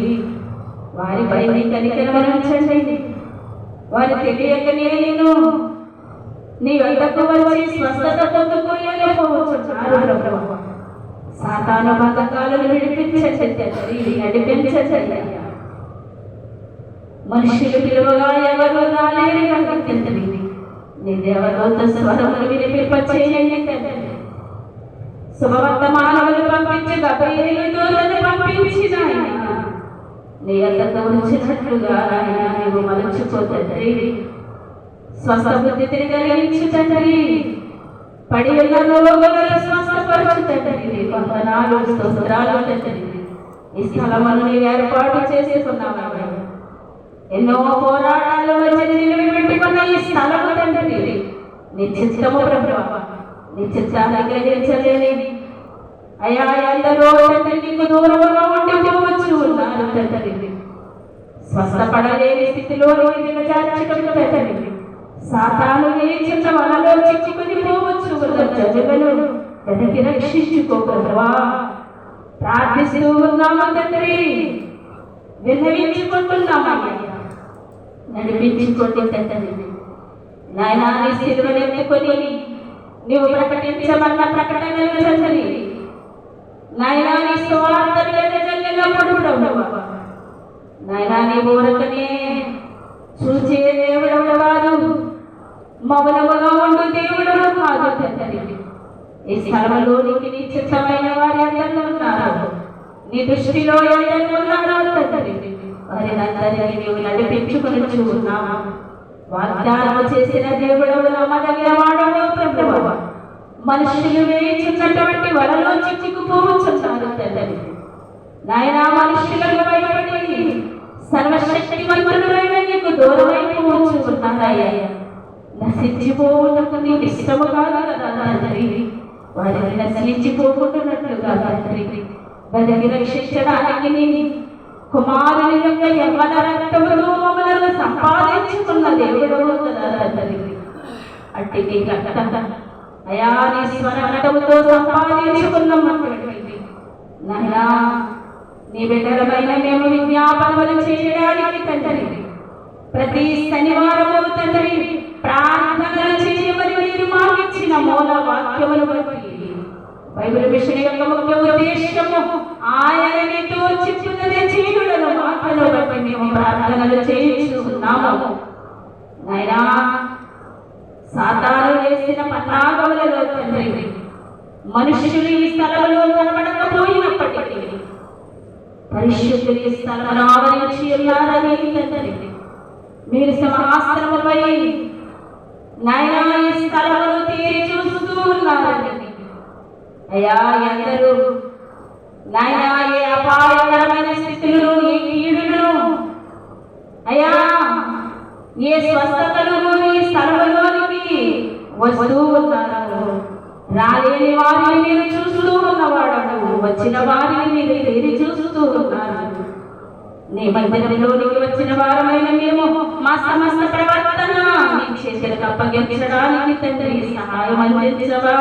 వారిపై నీ కనికరముంచండి. వారు తెలియక నేను నీ వద్దకు వచ్చి స్వస్థత పొందుకోలేకపోవచ్చున్నారు ప్రభువా. సాతాను బంధకాలను విడిపించండి తండ్రి, నడిపించండి అయ్యా. మనుషులు పిలువగా ఎవరు రాలేరు తండ్రి, నీ దేవదూత స్వరములు వినిపింపచేయండి తండ్రి. శుభవర్తమానములు పంపించి గబ్రియేలుతో పంపించిన నీ వద్దకు ఉంచినట్లుగా ఆయన నీవు మలచుకో తండ్రి. స్వస్థ బుద్ధి కలిగించు తండ్రి. పడి ఉన్న రోగులను స్వస్థపరచు తండ్రి. వందనాలు స్తోత్రాలు తండ్రి. ఈ స్థలమును ఏర్పాటు చేసుకున్నామయ్యా. ఎన్నో పోరాటాలు వచ్చి నిలబెట్టుకున్న ఈ స్థలము తండ్రి నీ చిత్తము ప్రభువా, నీ చిత్తాన్ని గ్రహించలేని అయా ఎందరో తండ్రి నీకు దూరంగా ఉండిపోవచ్చు ఉన్నారు తండ్రి. స్వస్థపడలేని స్థితిలో దిగజార్చుకున్న తండ్రి సాతాను చిన్న వలలో చిక్కుకుని పోవచ్చు జనులను వెనక్కి రక్షించుకో ప్రభువా. ప్రార్థిస్తూ ఉన్నాము తండ్రి, విన్నవించుకుంటున్నామయ్యా. నడిపించుకోండి తండ్రి. నాయనా నీ సిలువను ఎత్తుకొని నీవు ప్రకటించమన్న ప్రకటనలు తండ్రి నాయనా నీ సువార్తను వెదజల్లినప్పుడు ప్రభువా నాయనా నీ ఊరకనే చూచే దేవుడవు కాదు, మౌనముగా ఉండు దేవుడవు కాదు తండ్రి. ఈ స్థలంలోనికి నీ చిత్తమైన వారి అందరూ ఉన్నారు, నీ దృష్టిలో ఎవరు ఉన్నారు తండ్రి. వారిని అందరినీ నీవు నడిపించుకుని ఉన్నావు. వాగ్దానము చేసిన దేవుడవు నమ్మదగిన వాడవు ప్రభువా. మనుషులు వేయించినటువంటి వలలో చిక్కుకుపోవచ్చున్నారు తండ్రి. నాయనా మనుషులకు భయపడి సర్వశక్తివంతుడైన నీకు దూరమైపోవచ్చున్నారయ్యా. నశించిపోవుటకు నీకు ఇష్టము కాదు కదా తండ్రి. వారిని నశించిపోకుంటున్నట్లుగా తండ్రి బతికి రక్షించడానికి నీ కుమారుని యొక్క యవ్వన రక్తముతో మమ్మల్ని సంపాదించుకున్న దేవుడు కదా తండ్రి. అట్టి నీ రక్త అయా నీ స్వర రక్తముతో సంపాదించుకున్నటువంటి నాయనా నీ బిడ్డలమైన మేము విజ్ఞాపనలు చేయడానికి తండ్రి ప్రతి శనివారము తండ్రి ప్రార్థనలు చేయమని మీరు మాకిచ్చిన మూల వాక్యములు బట్టి బైబిల్ మిషన్ యొక్క ముఖ్య ఉద్దేశము ఆయనతో చెప్పున్నదే చేయుడను మాటలు బట్టి మేము ప్రార్థనలు చేయించుకున్నాము. నాయనా సాతాను వేసిన పన్నాగములలో తండ్రి మనుషులు ఈ స్థలంలో కనబడకపోయినప్పటికీ పరిశుద్ధులు ఈ స్థలమును ఆవరించి ఉన్నారని తండ్రి మీరు సింహాసనముపై నాయనా ఈ స్థలమును తీరి చూస్తూ ఉన్నారని అయ్యా ఎందరూ నాయనా ఏ అపాయకరమైన స్థితులను ఏ కీడులను అయ్యా ఏ స్వస్థతలు ఈ స్థలంలోనికి వస్తూ ఉన్నారు. రాలేని వారిని మీరు చూస్తూ ఉన్నవాడు, వచ్చిన వారిని మీరు తీరి చూస్తూ ఉన్నారు. నీ మందిరంలోనికి వచ్చిన వారమైన మేము మా సమస్త ప్రవర్తన నీ చేతులకు అప్పగించడానికి తండ్రి సహాయం అందించవా.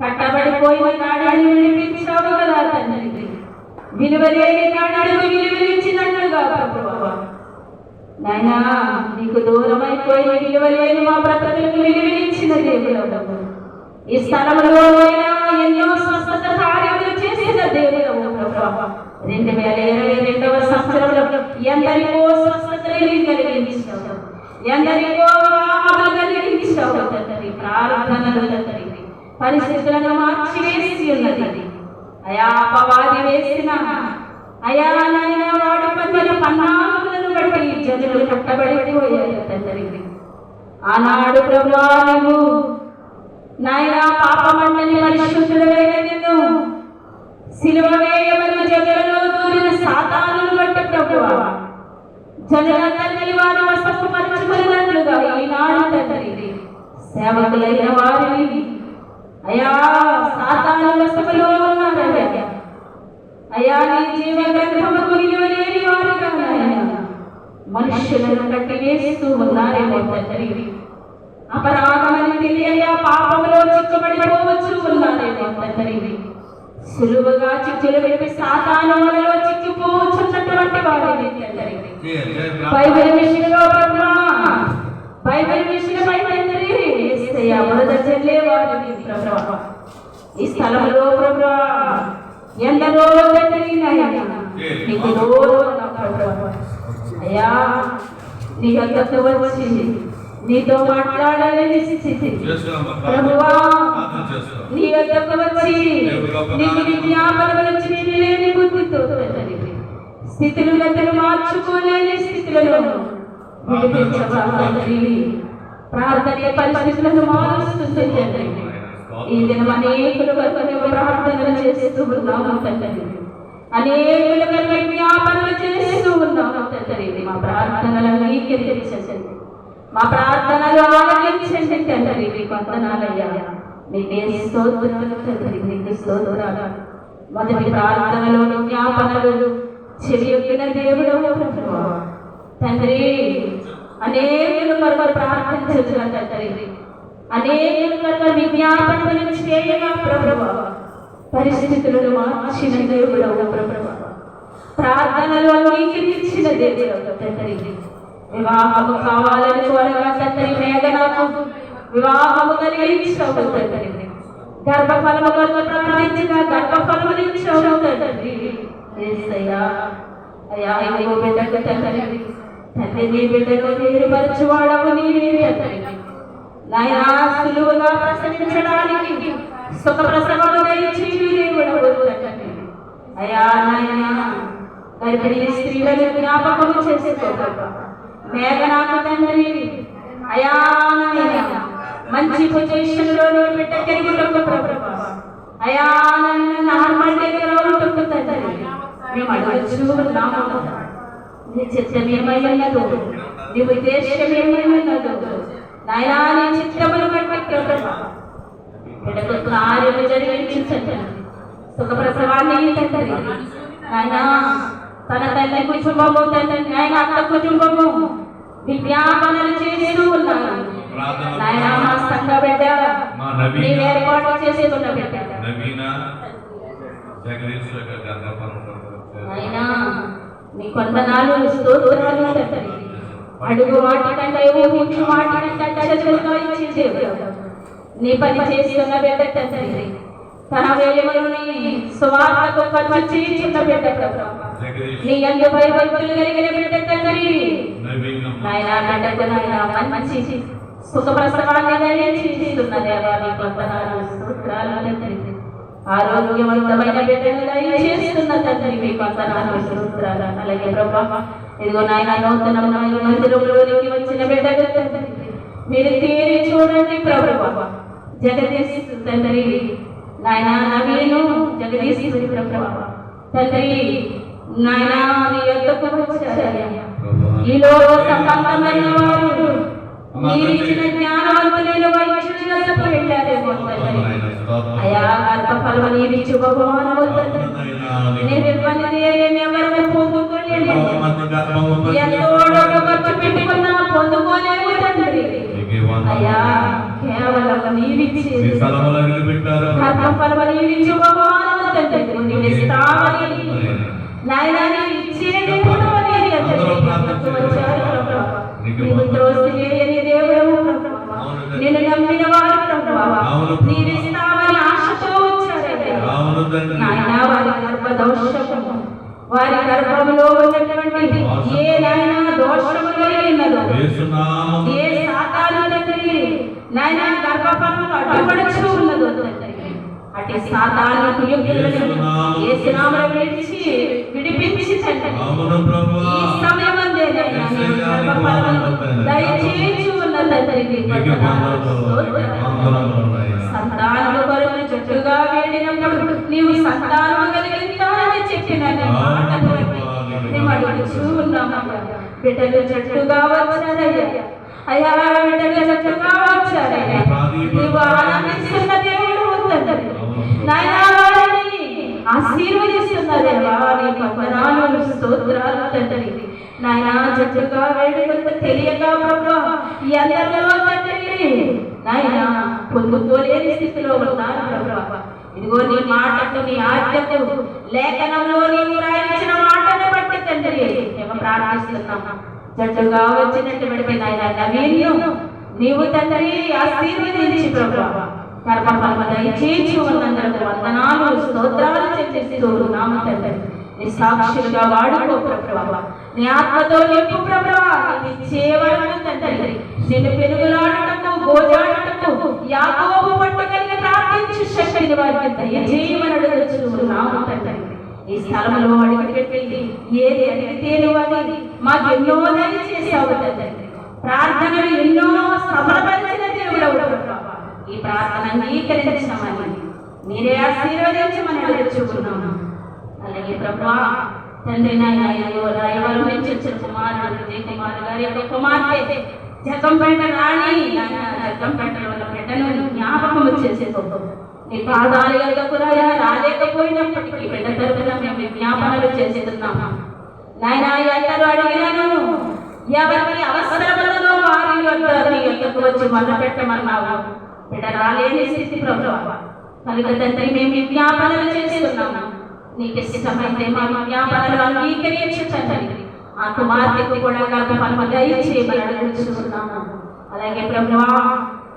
కట్టబడిపోయిన కాడాన్ని విడిపించావు కదా తండ్రి, విలువలేని కాడాన్ని విలువలించినట్లుగా ప్రభువా. నాయనా నీకు దూరమైపోయి విలువలేని మా బ్రతుకులకు విలువలించిన దేవుడవు. ఈ స్థలంలో ఎన్నో స్వస్థత కార్యములు చేసిన దేవుడవు ప్రభువా. 2022వ సంవత్సరంలో ఎందరికో స్వస్థతలు కలిగించావు, ఎందరికో వివాహాలు కలిగించావు తండ్రి. ప్రార్థనలు తండ్రి పరిస్థితులను మార్చివేసి ఉన్నది. అయా అపవాది వేసిన అయా నాయన వాడు పట్టిన పన్నాగులను బట్టి జనులు కట్టబడిపోయారు తండ్రి. ఆనాడు ప్రభువా నీవు నాయన పాపమంటని పరిశుద్ధుడైన నిన్ను సిలువ వేయమని జనులలో దూరిన సాతానును బట్టి ప్రభువా జనులందరినీ వారు వశపరచుకున్నట్లుగా ఈనాడు తండ్రి సేవకులైన వారిని అయా సాతాను వశములో ఉన్నారయ్యా. అయా నీ జీవ గ్రంథముకు విలువలేని వారుగా మనుషులను కట్టివేస్తూ ఉన్నారేమో తండ్రి. అపరాధమని తెలియ పాపంలో చిక్కుబడిపోవచ్చు ఉన్నారేమో తండ్రి. సులువుగా చిక్కులు విప్పి సాతాను వలలో చిక్కిపోవచ్చున్నటువంటి వారిని తండ్రి. బైబిల్ విషయంలో ప్రభువా బైబిల్ విషయమై తండ్రి యేసయ్య మొదట చెల్లే వారిని ప్రభువా ఈ స్థలంలో ప్రభువా ఎందరో తండ్రి నాయన నీకు దూరంగా ప్రభువా అయ్యా నీ వద్దకు వచ్చి నీతో మాట్లాడాలని స్థితి ప్రభువా నీ వద్దకు వచ్చి నీకు విజ్ఞాపనలు చేయలేని బుద్ధితో తండ్రి స్థితులు గతులు మార్చుకోలేని స్థితులలో ప్రార్థన పరిస్థితులను మారుస్తుంది తండ్రి. ఈ దినం అనేకులు ప్రార్థనలు చేస్తూ ఉన్నాము తండ్రి, అనేకులు విజ్ఞాపనలు చేస్తూ ఉన్నాము తండ్రి. మా ప్రార్థనలు అంగీకరించండి, మా ప్రార్థనలు ఆలకించండి తండ్రి. మీకు వందనాలయ్యా, నీకే స్తోత్రాలు తండ్రి, నీకు స్తోత్రాలు. మొదటి ప్రార్థనలో విజ్ఞాపనలు చెవియొక్కిన దేవుడు ప్రభువా తండ్రి. అనేకులు కొరకు ప్రార్థించగా తండ్రి, అనేకులు కొరకు విజ్ఞాపనలు చేయగా ప్రభువా పరిస్థితులను మార్చిన దేవుడవు ప్రభువా. ప్రార్థనలు అంగీకరించిన దేవుడవు తండ్రి. వివాహము కావాలని కోరగా తండ్రి మేఘనాకు వివాహము కలిగించావు తండ్రి. గర్భఫలము కొరకు ప్రార్థించగా గర్భఫలము ఇచ్చావు తండ్రి. యేసయ్యా అయ్యా ఇదిగో బిడ్డకు తండ్రి తండ్రి నీ బిడ్డను వేరుపరచువాడవు నీవే తండ్రి. నాయనా సులువుగా ప్రసవించడానికి సుఖప్రసవము దయచేయు దేవుడవు తండ్రి. అయ్యా నాయనా గర్భిణీ స్త్రీలను జ్ఞాపకము చేసుకో మేఘనాకు తండ్రి. అయా నాయనా మంచి పొజిషన్లో బిడ్డ కెరుగుటకు ప్రభువా అయా నాయనా నార్మల్ దగ్గర ఉంటుకు తండ్రి మేము అడగచ్చు ఉన్నాము. నీ చిత్తం ఏమైనదో, నీ ఉద్దేశం ఏమైనదో నాయనా నీ చిత్తమును బట్టి బిడ్డకు కార్యము జరిగించండి. సుఖప్రసవాన్ని తండ్రి నాయనా తన తల్లి కుటుంబము తండ్రి నాయన అత్త కుటుంబము విజ్ఞాపనలు చేస్తూ ఉన్నారు నాయనా. మా సంఘ బిడ్డ నీవు ఏర్పాటు చేసుకున్న బిడ్డ జగదీష్ యొక్క గర్భఫలం కొరకు వచ్చారు. అయినా నీ కొందనాలు స్తోత్రాలు తండ్రి. అడుగు వాటికంటే ఊహించు వాటికంటే అత్యధికంగా ఇచ్చే దేవుడు. నీ పని చేస్తున్న బిడ్డ తండ్రి, తన వేలుని సువార్తకు ఖర్చు చేస్తున్న బిడ్డ ప్రభు, నీ యందు భయభక్తులు కలిగిన బిడ్డ తండ్రి, నాయనా బిడ్డకు నాయనా మంచి సుఖప్రసవాన్ని దయచేస్తున్న దేవా, నీ వందనాలు స్తోత్రాలు తండ్రి. ఆరోగ్యవంతమైన బిడ్డను దయచేస్తున్న తండ్రి, మీ వందనాలు స్తోత్రాలు. అలాగే ప్రభు, ఇదిగో నాయన నూతన మందిరంలోనికి వచ్చిన బిడ్డలు తండ్రి, మీరు తీరి చూడండి ప్రభు. జగదీశ్ తండ్రి, నాయన నవీను జగదీశ్ ప్రభు తండ్రి, నాయన నీ యొద్దకు వచ్చారయ్యా. ఈ లోక సంబంధమైన వారు మీరిచ్చిన జ్ఞానవంతులైన వైద్యులకు వెళ్ళారేమో తండ్రి. అయా గర్భఫలము నీవిచ్చు భగవాను తండ్రి, నిర్విపన్నిది ఎవరు పొందుకోలేము, ఎంతో డబ్బు ఖర్చు పెట్టుకున్నా పొందుకోలేము తండ్రి. అయ్యా కేవలం నీవిచ్చి గర్భఫలము నీవిచ్చు భగవాను తండ్రి, నీవిస్తావని నాయన నీవిచ్చే దేవుడు అని నీవు త్రోసి చేయని దేవుడు ప్రభువా, నిన్ను నమ్మిన వారు ప్రభువా, నీవిస్తావని ఆశతో వచ్చారయ్యా. నాయన వారి గర్భదోషము, వారి గర్భంలో ఉన్నటువంటి ఏ నాయన దోషము కలిగినదో, ఏ సాతాను తండ్రి నాయన గర్భఫలము అడ్డుపడుచు ఉన్నదో తండ్రి, అటు సాతాను కుయుక్తులను యేసు నామమున విడిపించి తండ్రి, ఈ సమయమందే దయచేసి ఉన్న తండ్రికి సంతానము కొరకు జట్టుగా వేడినప్పుడు నీవు సంతానము కలిగిస్తానని చెప్పిన మాటను మేము అడుగుచూ ఉన్నాము. బిడ్డలు జట్టుగా వచ్చారయ్యా. అయ్యా బిడ్డలు జట్టుగా వచ్చారయ్యా. నీవు ఆనందిస్తున్న దేవుడు తండ్రి, నాయనా వారిని ఆశీర్వదిస్తున్న దేవా, నీ వందనాలు స్తోత్రాలు తండ్రి. నాయనా జట్టుగా వేడుకలకు తెలియక ప్రభు ఎందరిలో తండ్రి నాయనా పొందుకోలేని స్థితిలో ఉన్నారు ప్రభు. ఇదిగో నీ మాటకు, నీ ఆజ్ఞకు, లేఖనంలో నీవు రాయించిన మాటను బట్టి తండ్రి మేము ప్రార్థిస్తున్నాము. జట్టుగా వచ్చినటువంటి నాయన నవీన్ను నీవు తండ్రి ఆశీర్వదించి ప్రభు గర్భఫలము దయచేసి ఉన్నందుకు వందనాలు స్తోత్రాలు చెల్లిస్తూ ఉన్నాము తండ్రి. నీ సాక్షులుగా వాడుకో ప్రభువా, నీ ఆత్మతో నింపు ప్రభువా. నీవిచ్చే వరము తండ్రి, నిన్ను పెనుగులాడటకు గోజాడటకు యాకోబు పట్టుకొని ప్రార్థించు శక్తిని వారికి దయచేయమని అడుగుచూ ఉన్నాము తండ్రి. ఈ స్థలంలో అడుగుపెట్టి ఏది అడిగితే నువ్వు అది మాకెన్నో దయచేసావు తండ్రి. ప్రార్థనలు ఎన్నో సఫలపరిచిన దేవుడవు ప్రభువా. ఈ ప్రార్థన అంగీకరించమని మీరే ఆశీర్వదించమని అడుగుచున్నాము. అలాగే ప్రభువా తండ్రి, నాయన ఎవరు మెచ్చిన కుమారుడు విజయ్ కుమార్ గారి యొక్క కుమార్తె జగంపేట రాణి, జగంపేటలో ఉన్న బిడ్డను జ్ఞాపకం చేసేదో నీ పాదాలు ఎదుగురాయా రాలేకపోయినప్పటికీ బిడ్డ తరపున మేము విజ్ఞాపనలు చేస్తున్నాము. నాయన అందరూ అడిగినాను, ఎవరికి అవసరములతో వారి యొక్కకు వచ్చి మొదలు పెట్టమన్నావు. బిడ్డ రాలేని స్థితి ప్రభువా, కనుక తండ్రి మేము విజ్ఞాపనలు చేస్తున్నాము. నీకు ఇష్టమైతే మా విజ్ఞాపనలు అంగీకరించు తండ్రి. ఆ కుమార్తెకు కూడా గర్భఫలము దయచేయమని అడుగుచున్నాము. అలాగే ప్రభువా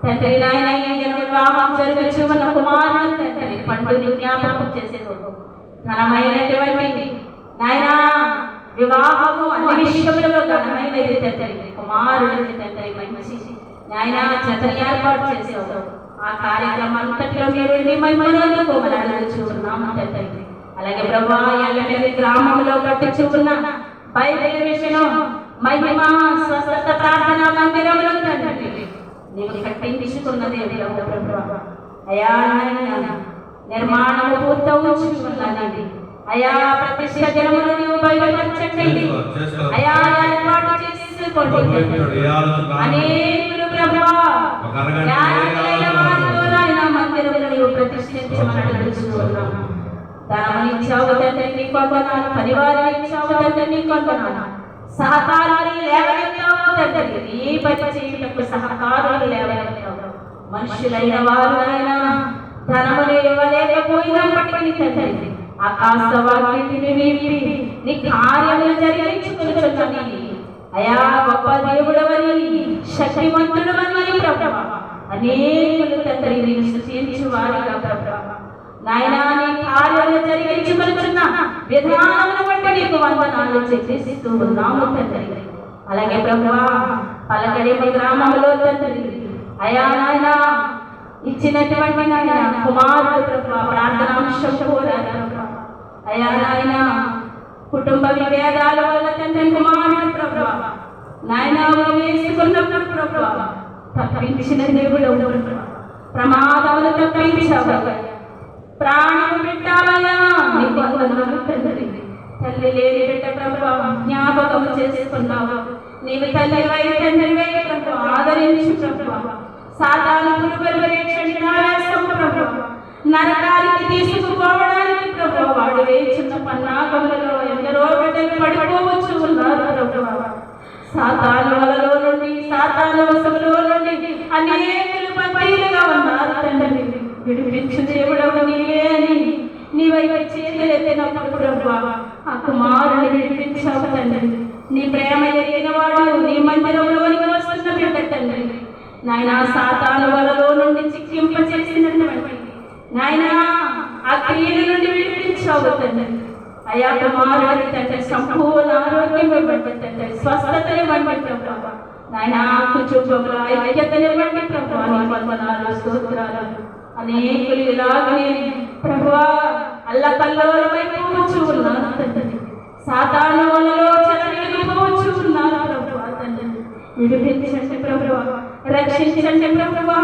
తండ్రి, నాయన వివాహం జరుగుచు ఉన్న కుమారుడు తండ్రి పండుని జ్ఞాపకం చేసేది ఘనమైనటువంటి నాయన వివాహము అన్ని విషయములలో ఘనమైనది తండ్రి. కుమారుడు తండ్రి మంచి నాయన జతని ఏర్పాటు చేసేవాడు. ఆ కార్యక్రమం అంతటిలో మీరు మహిమనందుకోమని అడుగుచున్నాము తండ్రి. అలాగే ప్రభువా ఎల్లమెల్లి గ్రామంలో కట్టించు ఉన్న బైబిల్ విషయం మహిమ స్వస్థత ప్రార్థనా మందిరములు తండ్రి నీవు కట్టించుకున్న దేవుడవు ప్రభువా. అయా నిర్మాణము పూర్తవుచు ఉన్నది. అయా ప్రతిష్ఠ దినములు నీవు బయలుపరచండి. అయా ఏర్పాటు చేసుకోండి. అనేకులు ప్రభువా మందిరములు నీవు ప్రతిష్ఠించమని అడుగుచున్నాము. ధనమునిచ్చావు తండ్రి నీ కొందనాలు, పరివారాన్నిచ్చావు తండ్రి నీ కొందనాలు, సహకారాన్ని లేవనెత్తావు తండ్రి. నీ పని చేయటకు సహకారాలు లేవనెత్తావు. మనుషులైన వారు ఆయన ధనములు ఇవ్వలేకపోయినప్పటికీ తండ్రి ఆకాశవాక్యని వీపి నీ కార్యములు జరిగించుకొనుచున్నవి. అయా గొప్ప దేవుడవని శక్తివంతుడవని ప్రభువా, అనేకులు తండ్రి నీవు స్తుతించు వారిగా ప్రభువా నాయనా నీ కార్యములు జరిగించుకొనుచున్న విధానమును బట్టి నీకు వందనాలు చెల్లిస్తూ ఉన్నాము తండ్రి. అలాగే ప్రభువా పలకడేమ గ్రామంలో తండ్రి అయా నాయనా ఇచ్చినటువంటి నాయన కుమారుడు ప్రభువా ప్రార్థనాంశం కూడా ప్రభువా అయా నాయనా కుటుంబ విభేదాల వల్ల తండ్రి కుమారుడు ప్రభువా నాయనా వేసుకున్నప్పుడు ప్రభువా తప్పించిన దేవుడు ప్రమాదములు తప్పించావయ్యా, ప్రాణం పెట్టావయ్యా నీకు వందనాలు తండ్రి. తల్లి లేని బిడ్డ ప్రభువా జ్ఞాపకం చేసుకున్నావు. నీవు తల్లివై తండ్రివై ప్రభువా ఆదరించు ప్రభువా. సాతాను ప్రభువా నరకానికి తీసుకుపోవడానికి ప్రభువా వాడు వేచున్న పన్నాగములలో ఎందరో బిడ్డలు పడిపోవచ్చు ఉన్నారు ప్రభువా. సాతాను వలలో నుండి సాతాను వశములో నుండి అనేకులు బందీలుగా ఉన్నారు తండ్రి. విడిపించు దేవుడవు నీవే అని నీ వైపు చేతులెత్తినప్పుడు ప్రభువా ఆ కుమారుని విడిపించావు తండ్రి. నీ ప్రేమ ఎరిగిన వాడు నీ మందిరంలోనికి వస్తున్న బిడ్డ తండ్రి నాయనా సాతాను వలలో నుండి చిక్కింప చేసినటువంటి నాయనా ఆ క్రియల నుండి విడిపించావు తండ్రి. అయా కుమారుడి తండ్రి సంపూర్ణ ఆరోగ్యం ఇవ్వండి తండ్రి, స్వస్థతని ఇవ్వండి ప్రభువా నాయనా కుటుంబంలో ఐక్యతని ఇవ్వండి ప్రభువా. నీ వందనాలు స్తోత్రాలు. అనేకులు ఇలాగనే ప్రభువా అల్లకల్లోలమైపోవచ్చు ఉన్నారు తండ్రి, సాతాను వలలో చెలరేగిపోవచ్చు ఉన్నారు ప్రభువా తండ్రి. విడిపించండి ప్రభువా, రక్షించండి ప్రభువా.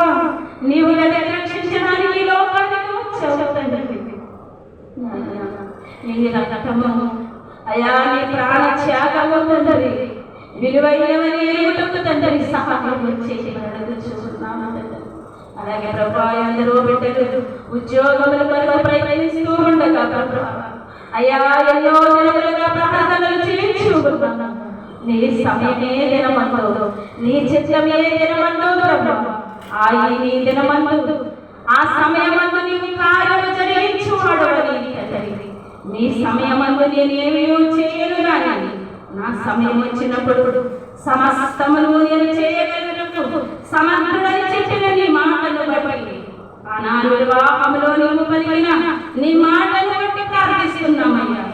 నీవు రక్షించడానికి ఈ లోకానికి వచ్చావు తండ్రి. నీ రక్తము అయా నీ ప్రాణ త్యాగము తండ్రి విలువైనవని ఎరుగుటకు తండ్రి సహాయం చేస్తున్నాము తండ్రి. అలాగే ప్రభువా ఎందరో బిడ్డలు ఉద్యోగముల కొరకు ప్రయత్నిస్తూ ఉండగా ప్రభువా అయా ఎన్నో దినములుగా ప్రార్థనలు చేయించుకున్నాము. నీ సమయమే దినమందు, నీ చిత్తమే దినమందు ప్రభువా నీ దినమందు ఆ సమయమందు నీవు కార్యము జరిగించువాడవని తండ్రి. నీ సమయమందు నేనేమీ చేయను కానీ నా సమయం వచ్చినప్పుడు సమస్తమును నేను చేయగలిగినప్పుడు సమర్థుడని చెప్పిన నీ మాటను బట్టి ఆనాడు వివాహంలో నీవు పలికిన నీ మాటను బట్టి ప్రార్థిస్తున్నామయ్యా.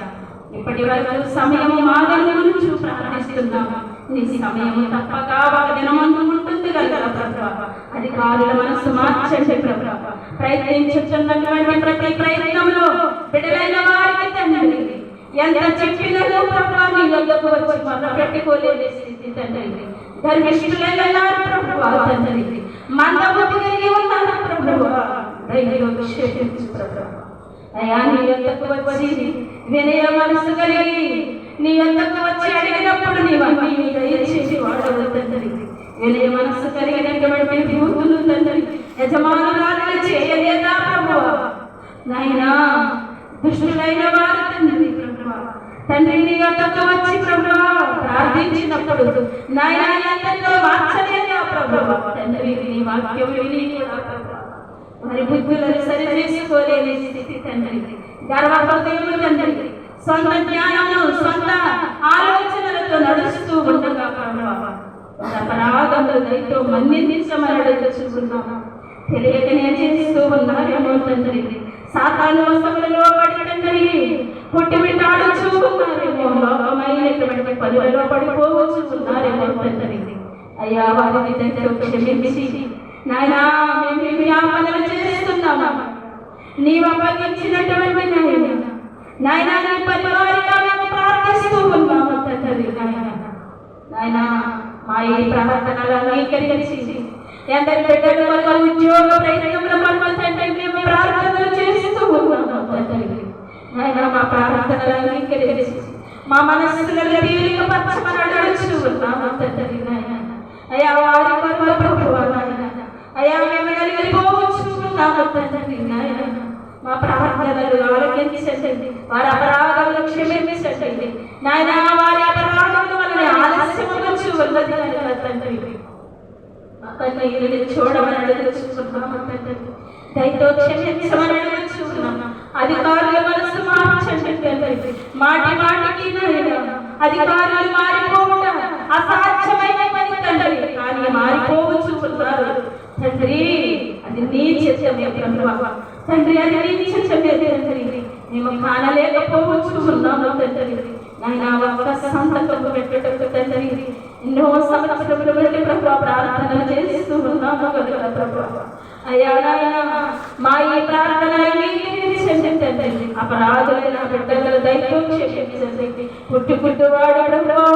ఇప్పటి వరకు సమయము మాదను గురించి ప్రార్థిస్తున్నాము. నీ సమయము తప్పక ఒక దినమందు ఉంటుంది కదా ప్రభువా. అధికారుల మనసు మార్చండి ప్రభువా. ప్రయత్నించుతున్నటువంటి ప్రతి ప్రయత్నంలో బిడ్డలైన వారికి తండ్రి ఎంత చెప్పినదో ప్రభువా నీ వద్దకు వచ్చి మన పెట్టుకోలేని స్థితి తండ్రి. గర్విష్ఠులైన ప్రభువా తండ్రి, మందబుద్ధి కలిగి ఉన్నారు ప్రభువా, దయతో క్షమించు ప్రభువా. అయ్యా నీ వద్దకు వచ్చి వినయ మనసు కలిగి నీ వద్దకు వచ్చి అడిగినప్పుడు నీవన్నీ దయచేసి వాడవు తండ్రి. వినయ మనసు కలిగినటువంటి భూతులు తండ్రి యజమానురాలు చేయలేదా ప్రభువా నాయనా. దుష్టులైన వారు తండ్రి ప్రభువా తండ్రి నీ వద్దకు వచ్చి ప్రభువా ప్రార్థించినప్పుడు నాయనా ఎంతో మార్చలేదా ప్రభువా తండ్రి. నీ వాక్యం విని కూడా ప్రభువా మరి బుద్ధులను సరి చేసుకోలేని స్థితి తండ్రి. గర్వహృదయము తండ్రి సొంత జ్ఞానము సొంత ఆలోచనలతో నడుస్తూ ఉండగా ప్రభువా అపరాధములు దయతో మన్నించమని అడుగుచున్నాము. తెలియకనే చేస్తూ ఉన్నారేమో తండ్రి. సాతాను వశములలో పడి తండ్రి కొట్టిమిట్టాడుచూ ఉన్నారేమో, లోకమైనటువంటి పనులలో పడిపోవచ్చు ఉన్నారేమో తండ్రి. అయ్యా వారిని దయతో క్షమించి నాయనా మేము జ్ఞాపనలు చేస్తున్నాము. నీవు అప్పగించినటువంటి నాయనా నీ పరివారిగా మేము ప్రార్థిస్తూ ఉన్నాము తండ్రి. నాయనా మా ఈ ప్రార్థనలు అంగీకరించి ఎందరి బిడ్డల వల్ల ఉద్యోగ ప్రయత్నముల వల్ల తండ్రి మేము ప్రార్థనలు చేస్తూ ఉన్నాము తండ్రి. నాయనా మా ప్రార్థనలు అంగీకరించి మా మనస్సులలో తీరిక పరచమని అడుగుచూ ఉన్నాము తండ్రి. అయ్యా వారి కొరకు ప్రభువా అయ్యా మేము నలిగిపోవచ్చు ఉన్నాము తండ్రి. మా ప్రార్థనలు ఆలకించండి, వారి అపరాధములు క్షమించండి నాయనా. వారి అపరాధముల వలన ఆలస్యమవచ్చు ఉన్నది కనుక తండ్రి మా కన్నీరుని చూడమని అడుగుచున్నాము తండ్రి. దయతో క్షమించమని అడుగుచున్నాము. అధికారుల మనసు మార్చండి తండ్రి. మాటి మాటికి నాయనా అధికారులు మారిపోవుట అసాధ్యమైన పని తండ్రి, కానీ మారిపోవచ్చు తండ్రి. అది నీ చిత్తమే ప్రభువా తండ్రి, అది నీ చిత్తమే తండ్రి. మేము కానలేకపోవచ్చు ఉన్నాము తండ్రి. నాయనా ఒక్క సంతకం పెట్టటకు తండ్రి ఎన్నో సంవత్సరముల నుండి ప్రభువా ప్రార్థన చేస్తూ ఉన్నాము కదా ప్రభువా. అయ్యా నాయనా మా ఈ ప్రార్థన అంగీకరించండి తండ్రి. అపరాధులైన బిడ్డల దైవం క్షమించండి. పుట్టువాడు ప్రభువా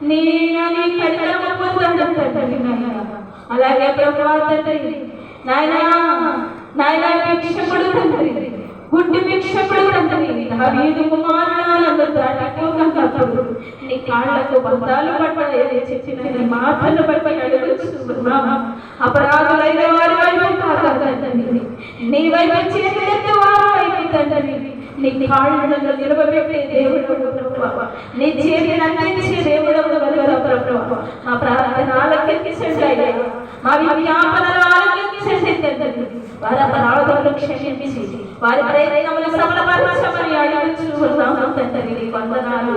నీ కనికరము పొందండి తండ్రి. అలాగే ప్రభువా తండ్రి నాయనా భిక్షకుడు తండ్రి, గుడ్డి భిక్షకుడు తండ్రి, దావీదు కుమారుడు దాటిపోగలప్పుడు నీ కాళ్ళకు బంధాలు పడ్డాయని చెప్పిన నీ మాటలు బట్టి అడుగుతున్నాము. అపరాధులైన వారి వైపు తండ్రి, నీ వైపు చేతులెత్తి వారి వైపు తండ్రి, నీ కాళ్ళను నిలబెట్టే దేవుడు ప్రభువా, నీ చేతిని అందించే దేవుడు ప్రభువా. మా ప్రార్థన ఆలకించండి అయ్యా, మా విజ్ఞాపనలు ఆలకించండి తండ్రి. వారి అపరాధములు క్షమించి వారి ప్రయత్నములు సఫలపరచమని అడుగుచున్నాము తండ్రి. నీ వందనాలు,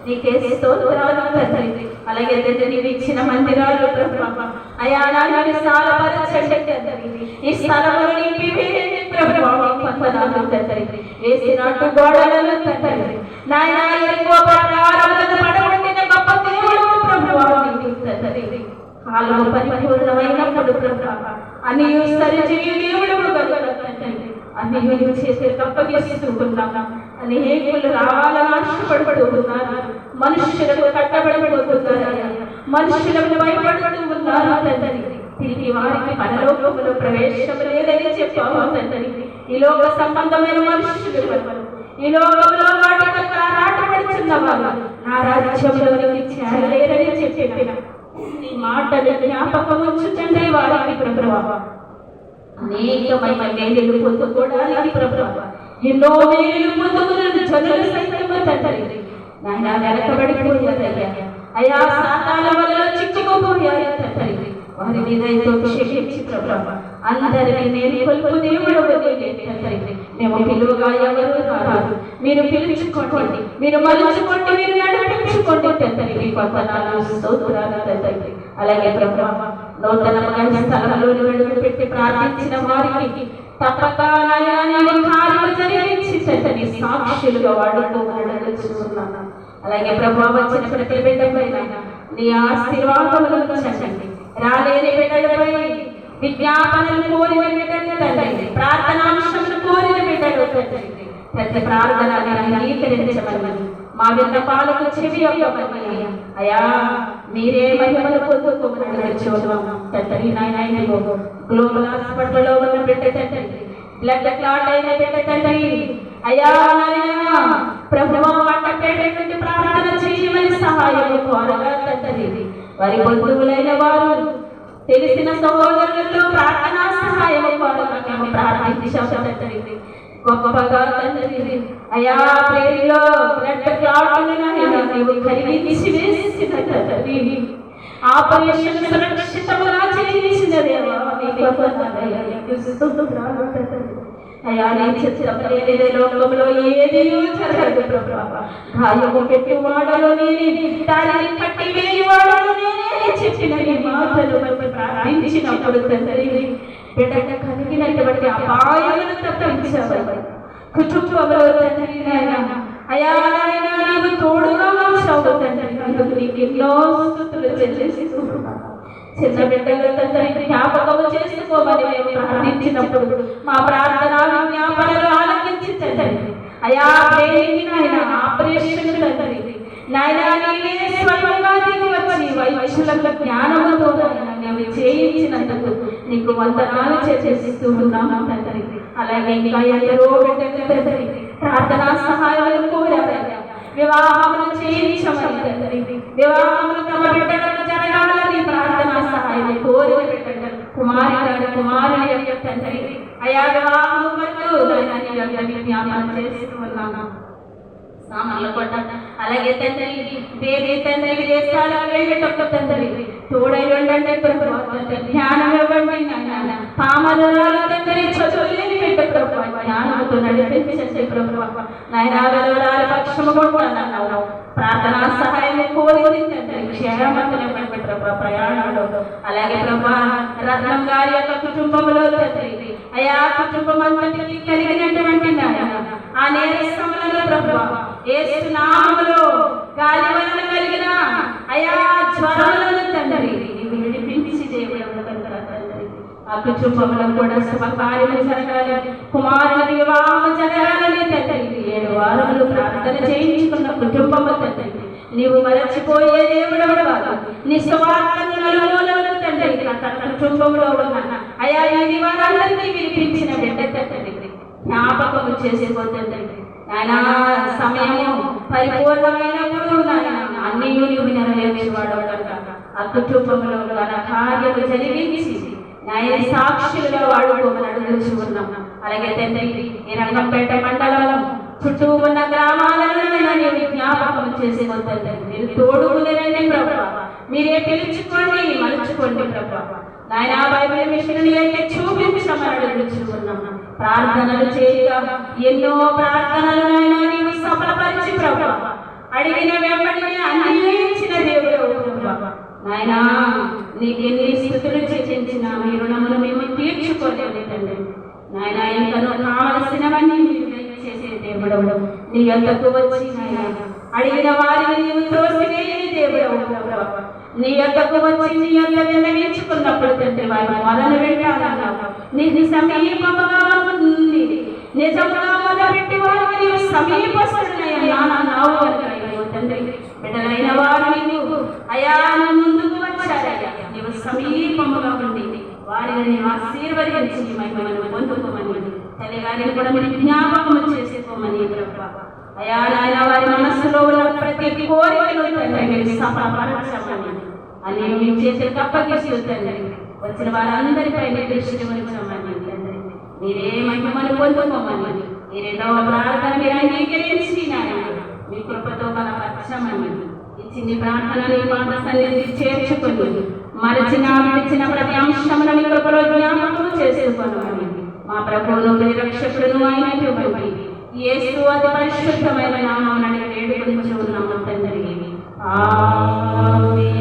నీకే స్తోత్రాలు తండ్రి. అలాగే తండ్రి నీవు ఇచ్చిన మందిరాలు ప్రభువా అయా నాయనా విశాలపరచండి తండ్రి. ఈ స్థలమును నింపివేయండి ప్రభువా, వందనాలు తండ్రి. వేసినట్టు గోడలను తండ్రి నాయనా ఎరుకో ప్రాకారములను పడగొట్టిన గొప్ప దేవుడు ప్రభువా నీవు తండ్రి. కాలం పరిపూర్ణమైనప్పుడు ప్రభువా అనియు సరిచేయు దేవుడు తండ్రి. అన్ని చేసే తప్పగిస్తున్నాము. అనేకులు రావాలని ఆశపడుతూ ఉన్నారు, మనుషులకు కట్టబడిపోతున్నారు, మనుషులకు భయపడుతూ ఉన్నారు తండ్రి. తిరిగి వారికి పరలోకములో ప్రవేశం లేదని చెప్పాము తండ్రి. ఈ లోక సంబంధమైన మనుషులు ఈ లోకంలో వాటి ఆరాటపడుతున్న వాళ్ళు నా రాజ్యంలోనికి చేరలేరని చెప్పిన నీ మాటలు జ్ఞాపకం ఉంచుతండి వారికి ప్రభువా. అనేకమైన మేలులు పొందుకోవడానికి ప్రభువా ఎన్నో మేలులు పొందుకున్న జనులు సైతం తండ్రి నాయనా వెనకబడిపోయారయ్యా. అయా సాతాల వల్ల చిక్కుకుపోయారు తండ్రి. వారిని దయతో క్షమించి ప్రభువా అందరినీ నేను కొలుపు దేవుడు తండ్రి. మేము పిలువగా ఎవరు రాదు, మీరు పిలుచుకోండి, మీరు మలుచుకోండి, మీరు నడిపించుకోండి తండ్రి. మీ వందనాలు స్తోత్రాలు తండ్రి. అలాగే ప్రభువా నూతనమైన స్థలంలో పెట్టి ప్రార్థించిన వారికి తప్పక కార్యము జరిగించి తండ్రి సాక్షులుగా వాడుకోవాలనుకున్నాను. అలాగే ప్రభువా వచ్చిన ప్రతి బిడ్డపై నీ ఆశీర్వాదములు చండి. రాలేని బిడ్డలపై విజ్ఞాపనలు కోరిన బిడ్డలు తండ్రి, ప్రార్థనాంశములు కోరిన బిడ్డలు తండ్రి, ప్రతి ప్రార్థన అంగీకరించమని మా విన్నపాలకు చెవి ఇవ్వమని అయా మీరే మహిమలు పొందుకోమని చూడము తండ్రి. నాయనా గ్లోబల్ హాస్పిటల్లో ఉన్న బిడ్డ తండ్రి, బ్లడ్ క్లాట్ అయిన బిడ్డ తండ్రి అయా నాయనా ప్రభువా పట్టేటటువంటి ప్రార్థన చేయమని సహాయం కోరగా తండ్రి. వారి బంధువులైన వారు తెలిసిన సహోదరులతో ప్రార్థనా సహాయం కోరగా మేము ప్రార్థించాము తండ్రి. గొప్పగా తండ్రి అయా ప్రేమలో బ్లడ్ క్లాట్లను నీవు కరిగించి వేసిన తండ్రి. ఆపరేషన్ సురక్షితంగా చేయించిన దేవా నీకు స్తోత్రాలు తండ్రి. అయా నీ చిత్తం లేనిదే లోకంలో ఏది జరగదు ప్రభువా. గాయము పెట్టి వాడలో నేనే, దానిని పట్టి వేయి వాడలో నేనే చెప్పిన నీ మాటలు ప్రార్థించినప్పుడు తండ్రి బిడ్డ కలిగినటువంటి అపాయములను తప్పించావు. కుటుంబంలో తండ్రి అయా నాయనా నీవు తోడుగా వచ్చావు తండ్రి. అందుకు నీకు ఎన్నో స్తుతులు చెల్లిస్తున్నాను. చిన్న బిడ్డలు తండ్రి జ్ఞాపకము చేసుకోమని మేము ప్రార్థించినప్పుడు మా ప్రార్థన జ్ఞాపనలు ఆలకించి తండ్రి అయా ప్రేమికి నాయన ఆపరేషన్ తండ్రి నాయనా నీవే స్వయంగా దిగి వచ్చి వైశ్యులకు జ్ఞానముతో మేము చేయించినందుకు నీకు వందనాలు చేస్తూ ఉన్నాము తండ్రి. అలాగే ఇంకా ఎందరో బిడ్డలు తండ్రి ప్రార్థనా సహాయాలు కోరారయ్యా. వివాహములు చేయించమని తండ్రి, వివాహములు తమ బిడ్డలకు జరగాలని ప్రార్థనా సహాయం కోరిన బిడ్డలు కుమారుని యొక్క తండ్రి అయా వివాహము వరకు జ్ఞాపకం చేస్తూ ఉన్నాము. సామర్ల కొట్ట అలాగే తండ్రి వేరే తండ్రి విదేశాలకు వెళ్ళేటప్పుడు తండ్రి తోడై ఉండండి ప్రభు. జ్ఞానం ఇవ్వండి నాయన. పామరురాలు తండ్రి చదువులేని బిడ్డ ప్రభు జ్ఞానంతో నడిపించండి ప్రభు. నాయన విలువరాల పక్షము కూడా ప్రార్థనా సహాయం కోరి తండ్రి క్షేమతనివ్వండి ప్రభు ప్రయాణంలో. అలాగే ప్రభు రత్నం గారి యొక్క కుటుంబంలో తండ్రి అయా కుటుంబం అంతటికి కలిగినటువంటి నాయన ఆ నీరసములను ప్రభు యేసు నామములో గాలి వలన కలిగిన అయా జ్వరములను తండ్రి నీవు విడిపించి దేవుడు తండ్రి ఆ కుటుంబంలో కూడా శుభకార్యము జరగాలి, కుమారుల వివాహం జరగాలని తండ్రి 7 వారములు ప్రార్థన చేయించుకున్న కుటుంబము తండ్రి నీవు మరచిపోయే దేవుడు కాదు. నిస్వార్థంగా నలుమూలలు తండ్రి తన కుటుంబంలో ఉన్న అయా ఈ వారందరినీ వినిపించిన బిడ్డ తండ్రి జ్ఞాపకము చేసుకోతండి నాయన. సమయము పరిపూర్ణమైనప్పుడు నాయన అన్నీ నీవు నెరవేర్చేవాడు ఆ కుటుంబంలో ఘన కార్యము జరిగించి న్యాయ సాక్షులుగా వాడుకోమని అడుగుచూ ఉన్నాం. అలాగే తండ్రి ఈ రంగంపేట మండలం చుట్టూ ఉన్న గ్రామాలను నీవు జ్ఞాపకం చేసుకోతండి. మీరు తోడుకునేరండి ప్రభు. మీరే పిలుచుకోండి మలుచుకోండి ప్రభు. నాయన బైబిల్ మిషనరీ అయితే చూపించమని అడుగుచూ ఉన్నాం. ప్రార్థనలు చేయగా ఎన్నో ప్రార్థనలు నాయన నీవు సఫలపరిచి ప్రభు అడిగిన వెంబడి అన్ని ఇచ్చిన దేవుడు ప్రభు. నాయన నీకు ఎన్ని స్థుతులు చెల్లించిన మీ రుణమును మేము తీర్చుకోలేదు తండ్రి. నాయన ఇంకనూ కావలసినవన్నీ చేసే దేవుడు నీ యొద్దకు వచ్చి నాయన అడిగిన వారిని నీవు త్రోసివేయని దేవుడు ప్రభు. నీ యొద్దకు వచ్చి నీ యొద్ద విన్నవించుకున్నప్పుడు తండ్రి వారి మొదలు పెట్టాలన్నావు. నీకు సమీపముగా ఉంది నిజముగా మొదలుపెట్టి వారికి నీవు సమీపస్తుడనయ్యా నావు తండ్రి. బిడ్డలైన వారు నీవు అయా ముందుకు వచ్చారయ్యా. నీవు సమీపముగా ఉండి వారిని నీవు ఆశీర్వదించి మహిమను పొందుకోమని తల్లిగారిని కూడా మీరు జ్ఞాపకం చేసుకోమని ప్రభు. అయా నాయన వారి మనస్సులో ఉన్న ప్రతి కోరికను తండ్రి సఫలపరచమని అని మీ చేతులకు అప్పగిస్తూ తండ్రి వచ్చిన వారందరిపై దృష్టి ఉంచమని తండ్రి మీరే మహిమను పొందుకోమని ఈ 2వ ప్రార్థన మీరు అంగీకరించి నాయన మీ కృపతో బలపరచమని ఇచ్చింది ప్రార్థనని మాట సన్నిధి చేర్చుకొని మరచిన విడిచిన ప్రతి అంశమును మీ కృపలో జ్ఞాపకం చేసుకోమని మా ప్రభువును పరిరక్షకుడును అయినటువంటి యేసు అతి పరిశుద్ధమైన నామమున వేడుకొంచు ఉన్నాము తండ్రి. ఆమేన్.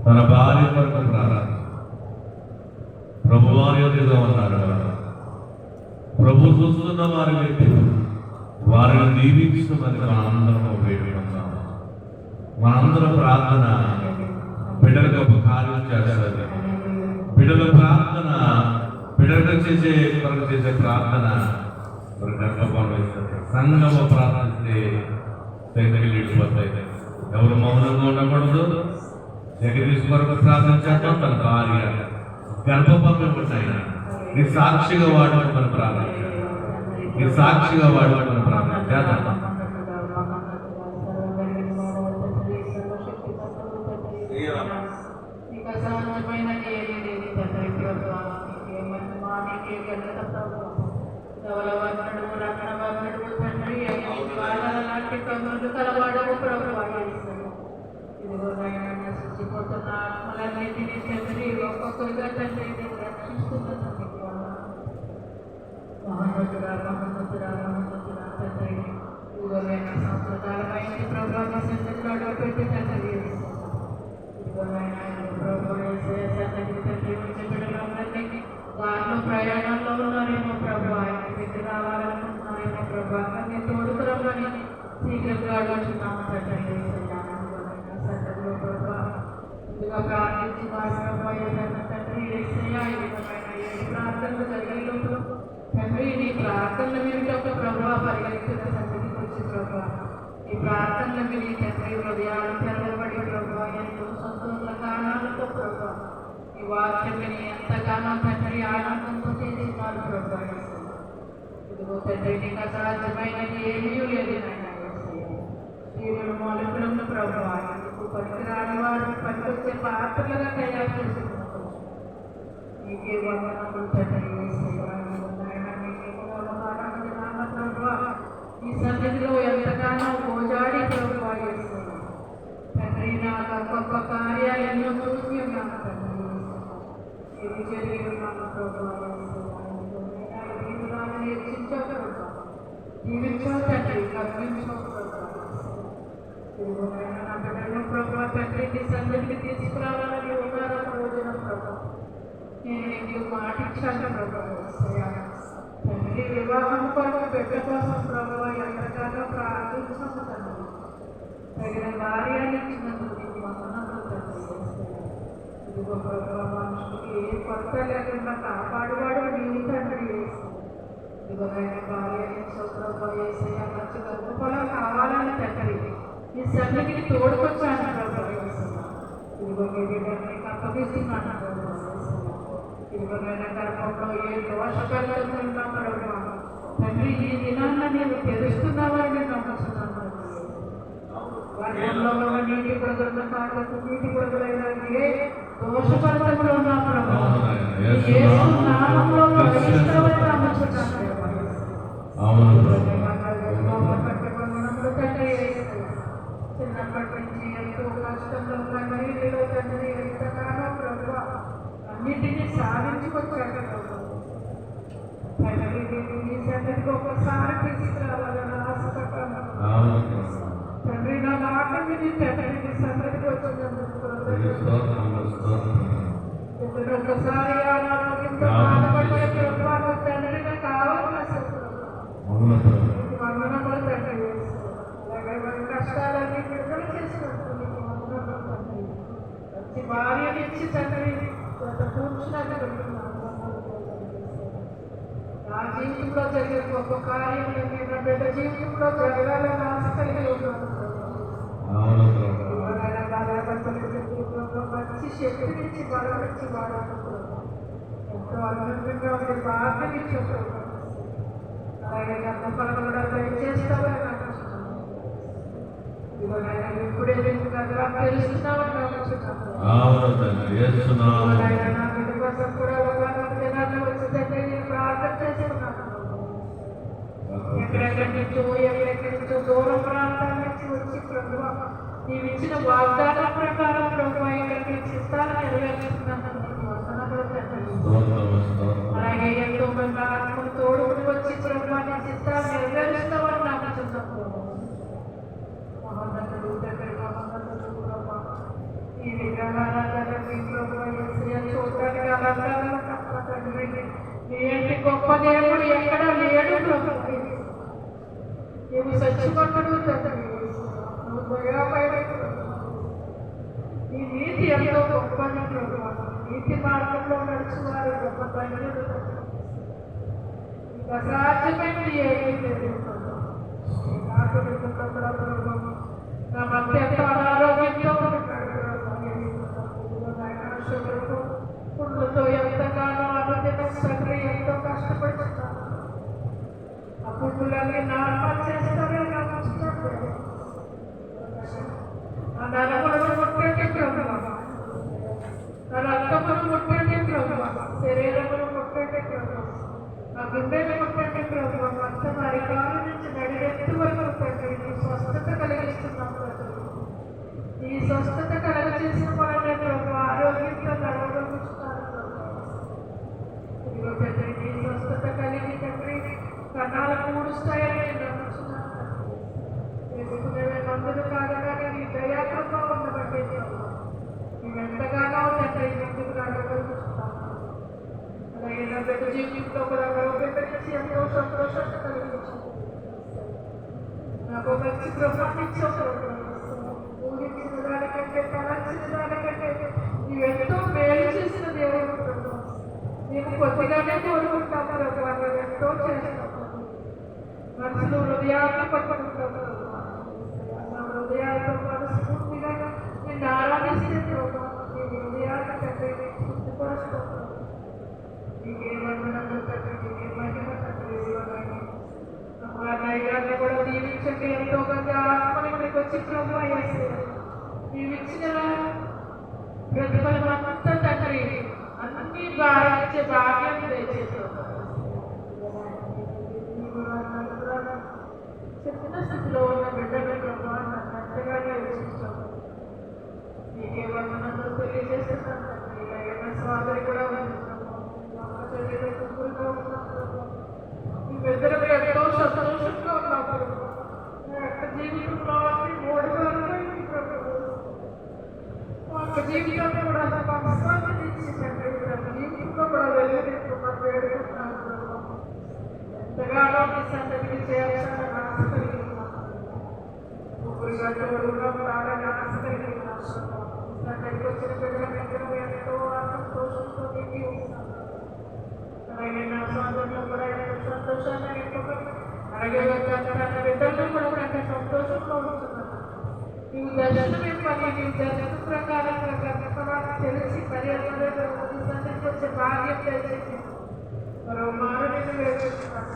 తన భార్య కొరకు ప్రార్థన ప్రభువారి ఎదురుగా ఉన్నారు. ప్రభు చూస్తున్న వారి వ్యక్తి వారిని దీవించమని మనందరం వేడుకుందాం. మనందరం ప్రార్థన బిడ్డలకు ఒక కార్యం చేస్తారు. బిడ్డల ప్రార్థన బిడ్డలకు చేసే కొరకు చేసే ప్రార్థన గర్భపాలు వేస్తారు. సంఘము ప్రార్థిస్తే దగ్గరికి వెళ్ళిపోతాయి. ఎవరు మౌనంగా ఉండకూడదు. జగదీష్ కొరకు ప్రార్థన చేద్దాం. తన భార్య గర్భపాలు ఉంటాయి. నీ సాక్షిగా వాడుకోమని ప్రార్థన చేద్దాం. నీ సాక్షిగా వాడుకోమని ప్రార్థన చేద్దాం. నీకు అసాధ్యమైనది ఏమీ లేదు తండ్రి ప్రభా. నీకే మహిమ, నీకే ఘనత ప్రభా. ధవలవర్ణుడు, రత్నవర్ణుడు తండ్రి, బాలల లాంటి కన్నులు కలవాడవు ప్రభా. ఇదిగో నాయన నశించిపోతున్న ఆత్మలన్నిటినీ తండ్రి ఒక్కొక్కరుగా తండ్రి నేను రక్షిస్తున్నాను. మహోన్నతుడా మహోన్నతుడా మహోన్నతుడా తండ్రి, ఇదిగోనైనా సంవత్సరకాలమైన ప్రభా నీ సన్నిధిలో అడుగుపెట్టి తండ్రి, ఇదిగోనైనా ప్రభా యేసయ్య సన్నిధి తండ్రి వచ్చే బిడ్డలందరినీ దారిలో ప్రయాణంలో ఉన్నారేమో ప్రభా, ఆయన దగ్గర రావాలనుకుంటున్నారేమో ప్రభా, అన్ని తోడుకురమ్మని శీఘ్రంగా అడుగుతున్నాము తండ్రి యేసయ్య. సన్నిధిలో ప్రభా ముందుగా ప్రార్థించి మా ప్రభా ఏదైనా తండ్రి యేసయ్య ఈ విధమైన ఏ ప్రార్థనలు జరిగే లోపల తండ్రి నీ ప్రార్థనలు విని ఒక ప్రభావ పరిగెత్తున్న సన్నిధికి వచ్చి ప్రభావ ఈ ప్రార్థనలు విని తండ్రి హృదయాలు తెరవబడి ప్రభావ ఎంతో సంతోష కారణాలతో ప్రభావ ఈ వాక్యం విని ఎంతగానో తండ్రి ఆనందంతో చేస్తున్నారు ప్రభావ. ఇదిగో తండ్రి నీకు అసాధ్యమైనది ఏమీ లేదు నాయన. స్త్రీలు మొలకలను ప్రభావ ఎందుకు పనికిరాని వారు పనికొచ్చే పాత్రలుగా తయారు చేస్తున్నారు. నీకే వందనములు తండ్రి. ఈ సన్నిధిలో ఎంతగానో గోజాడి ప్రభావ తండ్రి, నాకు ఒక్కొక్క కార్యాలు ఎన్నో చూసి ఉన్నాను తండ్రి. ఇది జరిగి ఉన్నాను ప్రభావ. హెచ్చించో ప్రభావ, జీవించో తండ్రి, కర్మించో ప్రభావ. నా బిడ్డలు ప్రభావ తండ్రి నీ సన్నిధికి తీసుకురావాలని ఉన్నారు ప్రయోజనం ప్రభావ. నేను నీకు మాటించాను ప్రభావ. తండ్రి వివాహం కొరకు బిడ్డ కోసం ప్రభావ ఎంతగానో ప్రార్థించాము తండ్రి. తగిన భార్యని ఇచ్చినందుకు నీకు వందనములు తండ్రి. ఇదిగో ప్రభావ మనుషులకి ఏ కొరత లేకుండా కాపాడువాడు నీవు తండ్రి. ఇదిగో భార్యని ప్రభావ యేసయ్య మంచి గర్భఫలం కావాలని తండ్రి ఈ సన్నిధికి తోడుకొచ్చాను ప్రభావ. ఇదిగో మీ బిడ్డని అప్పగిస్తున్నాను ప్రభావ. ఇదిగోనైనా గర్భంలో ఏ దోషకలుగుతున్నా ప్రభావ తండ్రి ఈ దినాన్న నేను తెలుస్తున్నావని నమ్ముతున్నాను. గర్భంలో ఉన్న నీటి పొడుగుల కాళ్ళకు నీటి పొడుగులైన ఏ దోషపరతములు ఉన్నా ప్రభావ యేసు నామములో ప్రవేశిస్తావని నమ్ముతున్నాను. తండ్రి చిన్నప్పటి నుంచి ఎంతో కష్టంలో కన్నీటిలో తండ్రి ఎంతగానో ప్రభావ అన్నింటినీ సాధించుకొచ్చాక తండ్రి నీ సన్నిధికి ఒకసారి తీసుకురావాలని ఆశపడ్డాను తండ్రి. నా మాట విని తండ్రి నీ సన్నిధికి వచ్చినందుకు ఒకసారి అనారోగ్యంతో బాధపడే ప్రభావ తండ్రి నాకు కావాలని వందనములు తండ్రి. అలాగే కష్టాలన్నీ విడుదల చేసినట్టు నీకు వందనములు తండ్రి. మంచి భార్యనిచ్చి తండ్రి నా జీవితంలో జరిగే గొప్ప కార్యం నా బిడ్డ జీవితంలో జరగాలని ఆశ కలిగి ఉన్నాను. మంచి శక్తినిచ్చి బలమిచ్చి వాడాలి. ఎంతో అద్భుతంగా ఉండే బాధనిచ్చి అలాగే గర్భఫలం కూడా దయచేస్తామని నాకు ఇప్పుడే నీకు కదా తెలుస్తున్నామని నా బిడ్డ కోసం కూడా జనాన్ని వచ్చిందంటే నేను ప్రార్థన చేస్తున్నాను. ఎక్కడెక్కడి నుంచో దూరం ప్రాంతాల నుంచి వచ్చి ప్రభువా నీవు ఇచ్చిన వాగ్దానం ప్రకారం ప్రభువా ఇక్కడికి చిత్తాన్ని నెరవేర్చుకున్నాను. అలాగే ఎంతో మంది ఆత్మను తోడుకుని వచ్చి ప్రభువా నీ చిత్తాన్ని నెరవేరుస్తామని నాకు చెప్తాను. మహోన్నతుడు దగ్గర మహోన్నతుడు ప్రభా ఈ విగ్రహారాధనకి ప్రభువా యేసయ్య చూడటానికి అలంకారాలు తప్ప తండ్రి నీ ఏంటి గొప్ప దేవుడు ఎక్కడా లేడు ప్రభువా. నీవు సచ్చిపట్టుడు తండ్రి, నువ్వు దయాపైన నీ నీతి ఎంతో గొప్పది ప్రభువా. నీతి మార్గంలో నడుచువారు గొప్ప తండ్రులు. నీకు అసాధ్యమైనది ఏమీ లేదు నాకు నా మధ్య ఎంతో అనారోగ్యంతో పుండ్లతో ఎంతగానో అనుదినం తండ్రి ఎంతో కష్టపడుతున్నాను. ఆ పుండ్లన్నీ నార్మల్ చేస్తారే నమ్ముతున్నాను. ఆ నరములను ముట్టండి ప్రభువా. ముట్టండి ప్రభు. ఆ గుండెలు ముట్టండి ప్రభు. మొత్తం అరికాలు నుంచి నడినెత్తి వరకు తండ్రి నీకు స్వస్థత కలిగిస్తున్నాం ప్రభు. ఈ స్వస్థత కలగచేసిన వాళ్ళే ప్రభు ఆరోగ్యంతో నడవగలుగుతున్నారు ప్రభు. ఇదిగో తండ్రి నీ స్వస్థత కలిగి తండ్రి కణాలు పూడుస్తాయని నేను నమ్ముతున్నాను తండ్రి. వేసుకునేవే మందులు కాదగానే నీ దయాకృప ఉండబట్టే ప్రభు మేము ఎంతగానో తండ్రి ముందుకు నడవగలుగుతున్నాము. అలాగే నా బిడ్డ జీవితంలో కూడా బిడ్డకి ఎంతో సంతోషాన్ని కలిగించాము. నాకు మంచి ప్రమాణించావు ఊహించిన దానికంటే తలంచిన దానికంటే నీవెంతో మేలు చేసిన దేవుడు ప్రభు. నీకు కొద్దిగానే కోరుకుంటాము ప్రభు. నువ్వు ఎంతో చేస్తావు. మనసులు హృదయాన్ని పట్టుకుంటావు ప్రభు. నా హృదయాలతో మనస్ఫూర్తిగా నిన్ను ఆరాధిస్తే ప్రభు నీ హృదయాన్ని తండ్రి శుద్ధిపరుస్తావు. నీకే వందనములు తండ్రి. నీకే మహిమ తండ్రి. నైగాన్ని కూడా దీవించండి. ఎంతో మంది ఆత్మని మనకి వచ్చి ప్రభు అయ్యేసి దీవించిన ప్రతిఫలం అంతా తండ్రి అన్ని భావించే భాగ్యం దయచేస్తాం. చిన్న స్థితిలో ఉన్న బిడ్డలు ప్రభు అంతగానే యోచిస్తాం. నీకే వందనములు తెలియజేస్తున్నాం తండ్రి. ఇలా సోదరి కూడా ఉంది మేమిద్దరం ఎంతో సంతోషంగా ఉన్నాం ప్రభు. నా యొక్క జీవితంలో మూడుగా మా యొక్క జీవితంలో కూడా మనశ్శాంతిని ఇచ్చిందండి. జీవితంలో కూడా వెళ్ళిపోతున్నాం వేడుకుంటున్నాను ప్రభు. ఎంతగానో మీ సన్నిధికి చేయాలని ఆశ కలిగి ఉన్నాను. ముగ్గురు గంటలుగా ప్రాణాన్ని ఆశ కలిగి ఉన్నాను. సన్నిధికి వచ్చిన బిడ్డలందరూ ఎంతో సంతోషంతో నిండి ఉన్నాను. అలాగే నా సోదరులు కూడా సంతోషాన్ని నింపుకొని అలాగే తన బిడ్డల్లో కూడా ఎంత సంతోషంలో ఉంటున్నాను. నీవు దర్శనం ఇవ్వాలి. నీవు దర్శన ప్రకారం తెలిసి పర్యావరణ సన్నిధికి వచ్చే భాగ్యం దయచేసి మరో మారు నేను వేడుకుంటున్నాను.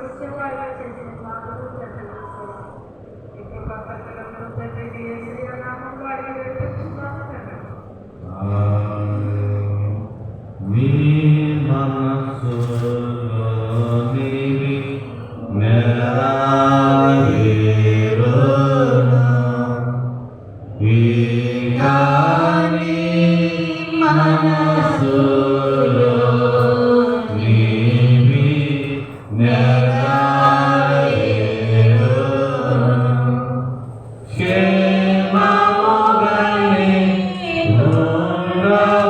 వచ్చే వాళ్ళ చేసిన మాటలు తండ్రి నామంలో అడిగి వేడుకుంటున్నాను తండ్రి. నీ మనసులో నీవి నెరవేరును. ఇక నీ మనసులో నీవి నెరవేరును. క్షేమముగనే ఉండవలయను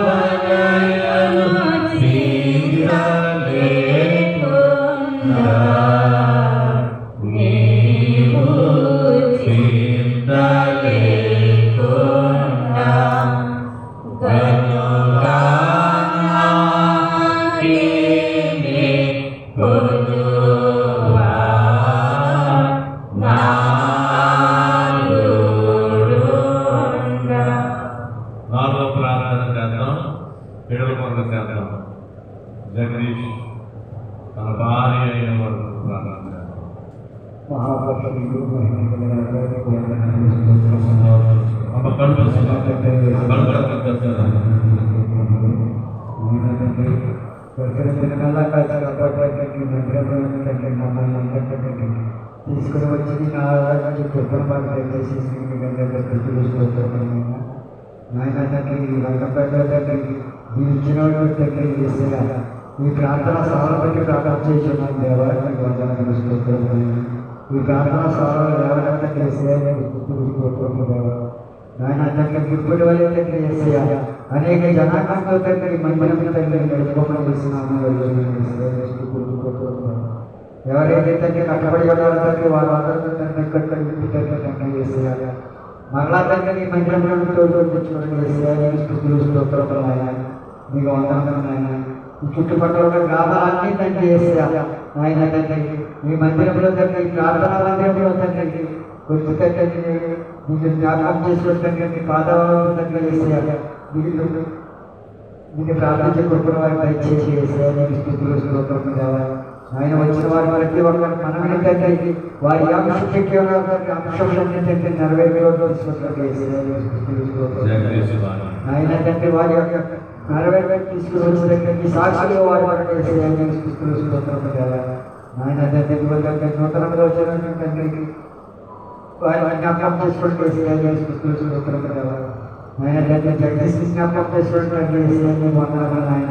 చింతలేకుండా. నీవు చింతలేకుండా కనుక నాకేమి కొదువా నాలుగుండా. నాలుగో ప్రార్థన చేద్దాం. పిల్లల కొరకు చేద్దాం. జగదీష్ తన భార్య అయిన వరకు ప్రార్థన చేద్దాం. అమ్మ కడుపు తీసుకుని వచ్చి చెప్పిన మాకు దయచేసి నాయన తండ్రి రంగపేట తండ్రి ఈ ఇచ్చిన తండ్రి చేసేయాలి. ఈ ప్రార్థన సభలు బట్టి ప్రార్థన చేస్తున్నాం దేవాలయం వందనములు స్తోత్రములు. ఈ ప్రార్థన సభలు దేవాలయం చేసేయాలి నాయన తండ్రి గుర్తుడి వల్ల తండ్రి చేసేయాలి. అనేక జనాంగంతో తండ్రి మహిళ తండ్రి నడుపుకోమని చేస్తున్నాము. ఎవరైతే తండ్రి కట్టబడి ఉన్నారో తండ్రి వాళ్ళందరూ తండ్రి తండ్రి చేసేయాలి. మరలా తండ్రి మందిరంలో తెచ్చుకోవడం చేసేయాలి. స్థుతులు స్తోత్రములు ఆయన మీకు వందనములు ఆయన. ఈ చుట్టుపక్కల ఉన్న గ్రామాలన్నీ తండ్రి చేసేయాలి ఆయన తండ్రి. మీ మందిరంలో తండ్రి ప్రార్థనా మందిరంలో తండ్రి కొంచెం తండ్రి మీకు జ్ఞాపకం చేసుకుంటే మీ పాదవాళ్ళు తండ్రి చేసేయాలి. మీకు ప్రార్థించే కృపణ వారికి దయచేసి చేసేయాలి. స్థుతులు స్తోత్రములు కావాలి. ఆయన వచ్చిన వారి ప్రతి ఒక్కరు మనమే తండ్రి వారి అంశం పెట్టి అంశాలన్నీ తండ్రి నెరవేరులో ఆయన తండ్రి వారి యొక్క నెరవేరు తీసుకుని సాక్షిగా వారి ఆయన తండ్రి నూతనంగా వచ్చిన తండ్రికి వారి జ్ఞాపకం చేసుకోండి ఆయన తండ్రి జగదీశ్ జ్ఞాపకం చేసుకోండి ఆయన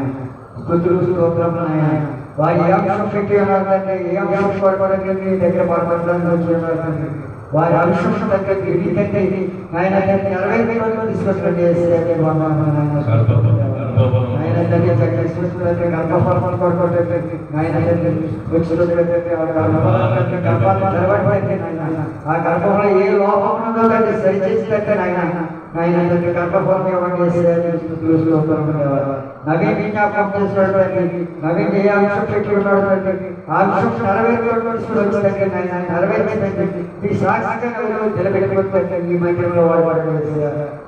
స్తుతులు స్తోత్రములు ఆయన వారి ఏ అంశం పెట్టి ఉన్నారంటే ఏ అంశం కోరుకోవడానికి మీ దగ్గర పడబడడానికి వచ్చి ఉన్నారంటే వారి అంశం దగ్గరికి ఏంటంటే ఆయన నెరవేర్పులో తీసుకొచ్చినట్టు ఆయన తండ్రి జగదీశ్వరుడు గర్భఫలములు కోరుకోవడానికి ఆయన తండ్రి వచ్చినట్లయితే గర్భాలు తెరవడమైతే ఆ గర్భంలో ఏ లోపం ఉన్నదో దాన్ని సరిచేసినట్టే ఆయన తండ్రి గర్భఫలం ఇవ్వండి నవీన్ జ్ఞాపకం చేసినటువంటి నవీన్ ఏ అంశం పెట్టి ఉన్నాడు ఆ అంశం నెరవేర్చినట్టు ఈ సాక్షిగా నిలబెట్టుకుంటే ఈ మందిరంలో వాడబడి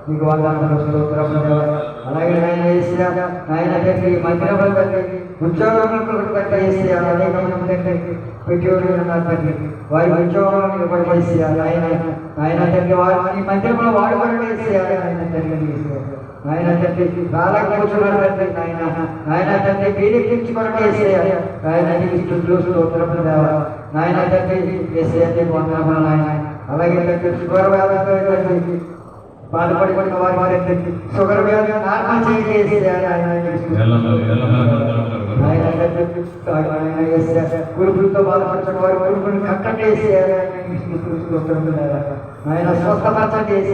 మీకు వాగ్దానం అలాగే ఆయన వేసిన ఆయన తండ్రి ఈ మందిరంలో తండ్రి ఉద్యోగంలో వేసి అనేక మంది పెట్టి ఉన్నారు తండ్రి వారి ఉద్యోగాలను నిలబడి ఆయన తండ్రి వారి ఈ మందిరంలో వాడబడి వేసి ఆయన తండ్రి ఆయన తండ్రి రాళ్ళకు కూర్చున్నారు తండ్రి ఆయన తండ్రి వీరెక్కించుకొని వేసి ఆయన ఆయన తండ్రి వేసి వందనములు ఆయన అలాగే తండ్రి షుగర్ వ్యాధి బాధపడిపోయిన వారి షుగర్ వ్యాధి నార్మల్ చేసి కురుపులతో బాధపడుతున్న వారి కురుపుని కట్టేసి ఆయన స్వస్థపరచండి చేసి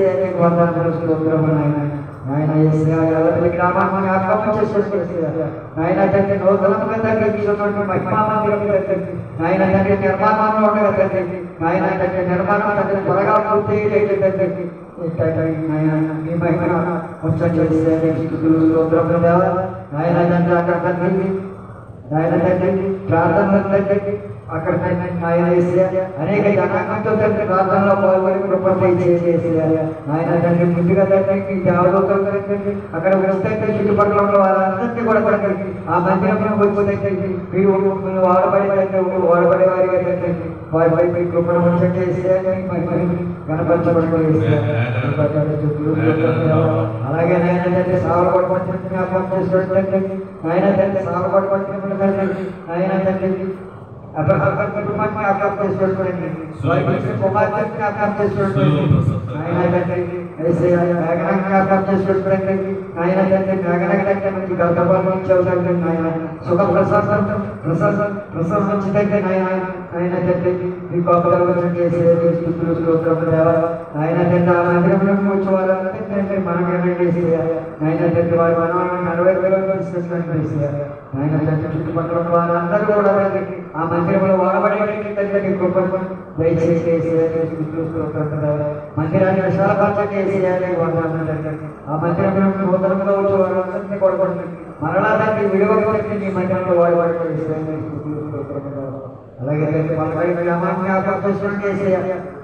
ఆయన ఎవరి గ్రామాన్ని ఆక్రమణ చేసుకుంటే ఆయన తండ్రి నూతనంగా తగ్గించినటువంటి మహిమా మందిరం ఆయన తండ్రి నిర్మాణంలో ఉండగా తండ్రి ఆయన తండ్రి నిర్మాణం తండ్రి త్వరగా పూర్తి తండ్రి మీ మహిమ ఆయన తండ్రి అక్కడ తండ్రి ఆయన తండ్రి ప్రార్థనలు తండ్రి అక్కడ ఆయన అనేక జనాంగంతో తండ్రి ప్రార్థనలో పాల్గొని కృపణ చేసి ఆయన తండ్రి ముందుగా తండ్రి దేవదూతలు తండ్రి అక్కడ వస్తే చుట్టుపక్కల ఉన్న వాళ్ళందరినీ కూడా తండ్రి ఆ మందిరంలో వచ్చి మీరు వాడబడే వాడబడే వారిగా తండ్రి వారి మీ కృపణ చేసి కనపరచబడి అలాగే ఆయన తండ్రి సాగులు పడుకుంటున్న జ్ఞాపకం చేసుకోండి ఆయన తండ్రి సాగులు పడుకుంటున్న తండ్రి ఆయన తండ్రి కుటుంబాన్ని ఆక్రమణ చేసుకోండి కుమార్తెని ఆక్రమణ చేసుకోండి ఆయన తండ్రి ఆక్రమణ చేసుకోండి ఆయన తండ్రి మేఘనగంటే మంచి గర్భపాలు ఇచ్చేవాళ్ళు ఆయన సుఖ ప్రసాదం వచ్చిందంటే ఆయన తండ్రి మీ కోపం చేసే ఆయన తండ్రి ఆ మందిరంలో వచ్చే వాళ్ళంటే మనం చేసి ఆయన తండ్రి వారి మనవాళ్ళని 40 తీసుకొచ్చినట్టు ఆయన తండ్రి చుట్టుపక్కల ఉన్న వారందరూ కూడా ఆ మందిరంలో వాడబడేటువంటి తండ్రి కృపను దయచేసి మందిరాన్ని విశాలపరచేసి ఆ మందిరంలో నూతనంగా వచ్చే వారందరినీ కూడా మరలా తండ్రి విలువకి నీ మందిరంలో వాడబడి అలాగే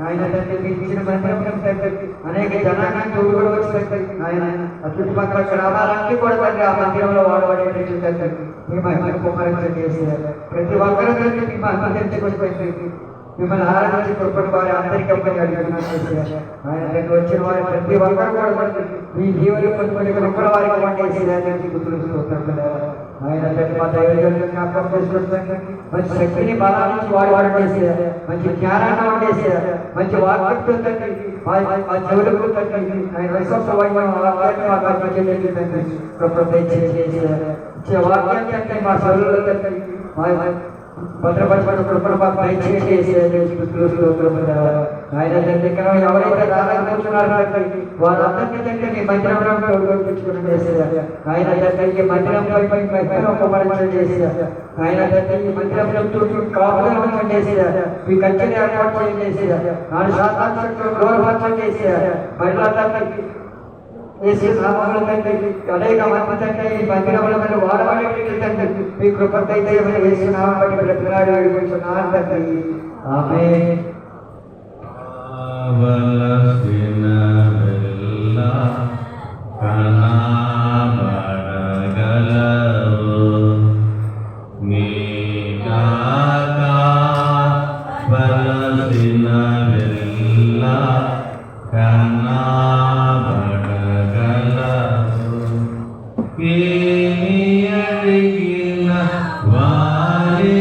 ఆయన తండ్రి మీకు ఇచ్చిన మందిరం అనేక జనాంగాన్ని కూడా వచ్చి ఆయన చుట్టుపక్కల గ్రామాలన్నీ కూడా తండ్రి ఆ మందిరంలో వాడబడేటువంటి తండ్రి మీ మహిమను కుమ్మరించడం చేసి ప్రతి ఒక్కరూ తండ్రి మీ మహిమ తెచ్చుకొచ్చి మిమ్మల్ని ఆరాధించి కృపను వారి అందరికీ అడిగిన ఆయన దగ్గర వచ్చిన వారి ప్రతి ఒక్కరు కూడా మీ జీవన కృపణ వారికి వండేసి గుర్తులు ఆయన తండ్రి మా దైవజనులను జ్ఞాపకం చేసుకుంటున్నాను మంచి శక్తిని బలాన్ని వాడేసి మంచి జ్ఞానాన్ని వండేసి మంచి వాక్యంతో తండ్రి మా చెవులకు తండ్రి ఆయన ఇచ్చే వాక్యాన్ని తండ్రి మా చెవులలో తండ్రి భద్రపరచబడిన కృపణ దయచేసి ఆయన తండ్రి ఎవరైతే రాలేకపోతున్నారో వాళ్ళందరికీ తండ్రి నీ మందిరంలో ఆయన తండ్రి మందిరంలో చేసి ఆయన తండ్రి ఈ మందిరంలో కాపుదలం చేసి మీ కంచెని ఏర్పాటు చేసి 4 శాతాంశంలో గౌరవపరచం చేసి మహిళా తండ్రికి అనేక మంది తండ్రి ఈ మందిరంలో వాడబడేటువంటి తండ్రి మీ కృపదైతే వేసినామని బట్టి బ్రతిలాడి వేడుకుంటున్నాను తండ్రి ఆమేన్. కనబడగలవు నీ కనబడగలవు. ఏమి అడిగిన వారికిచ్చి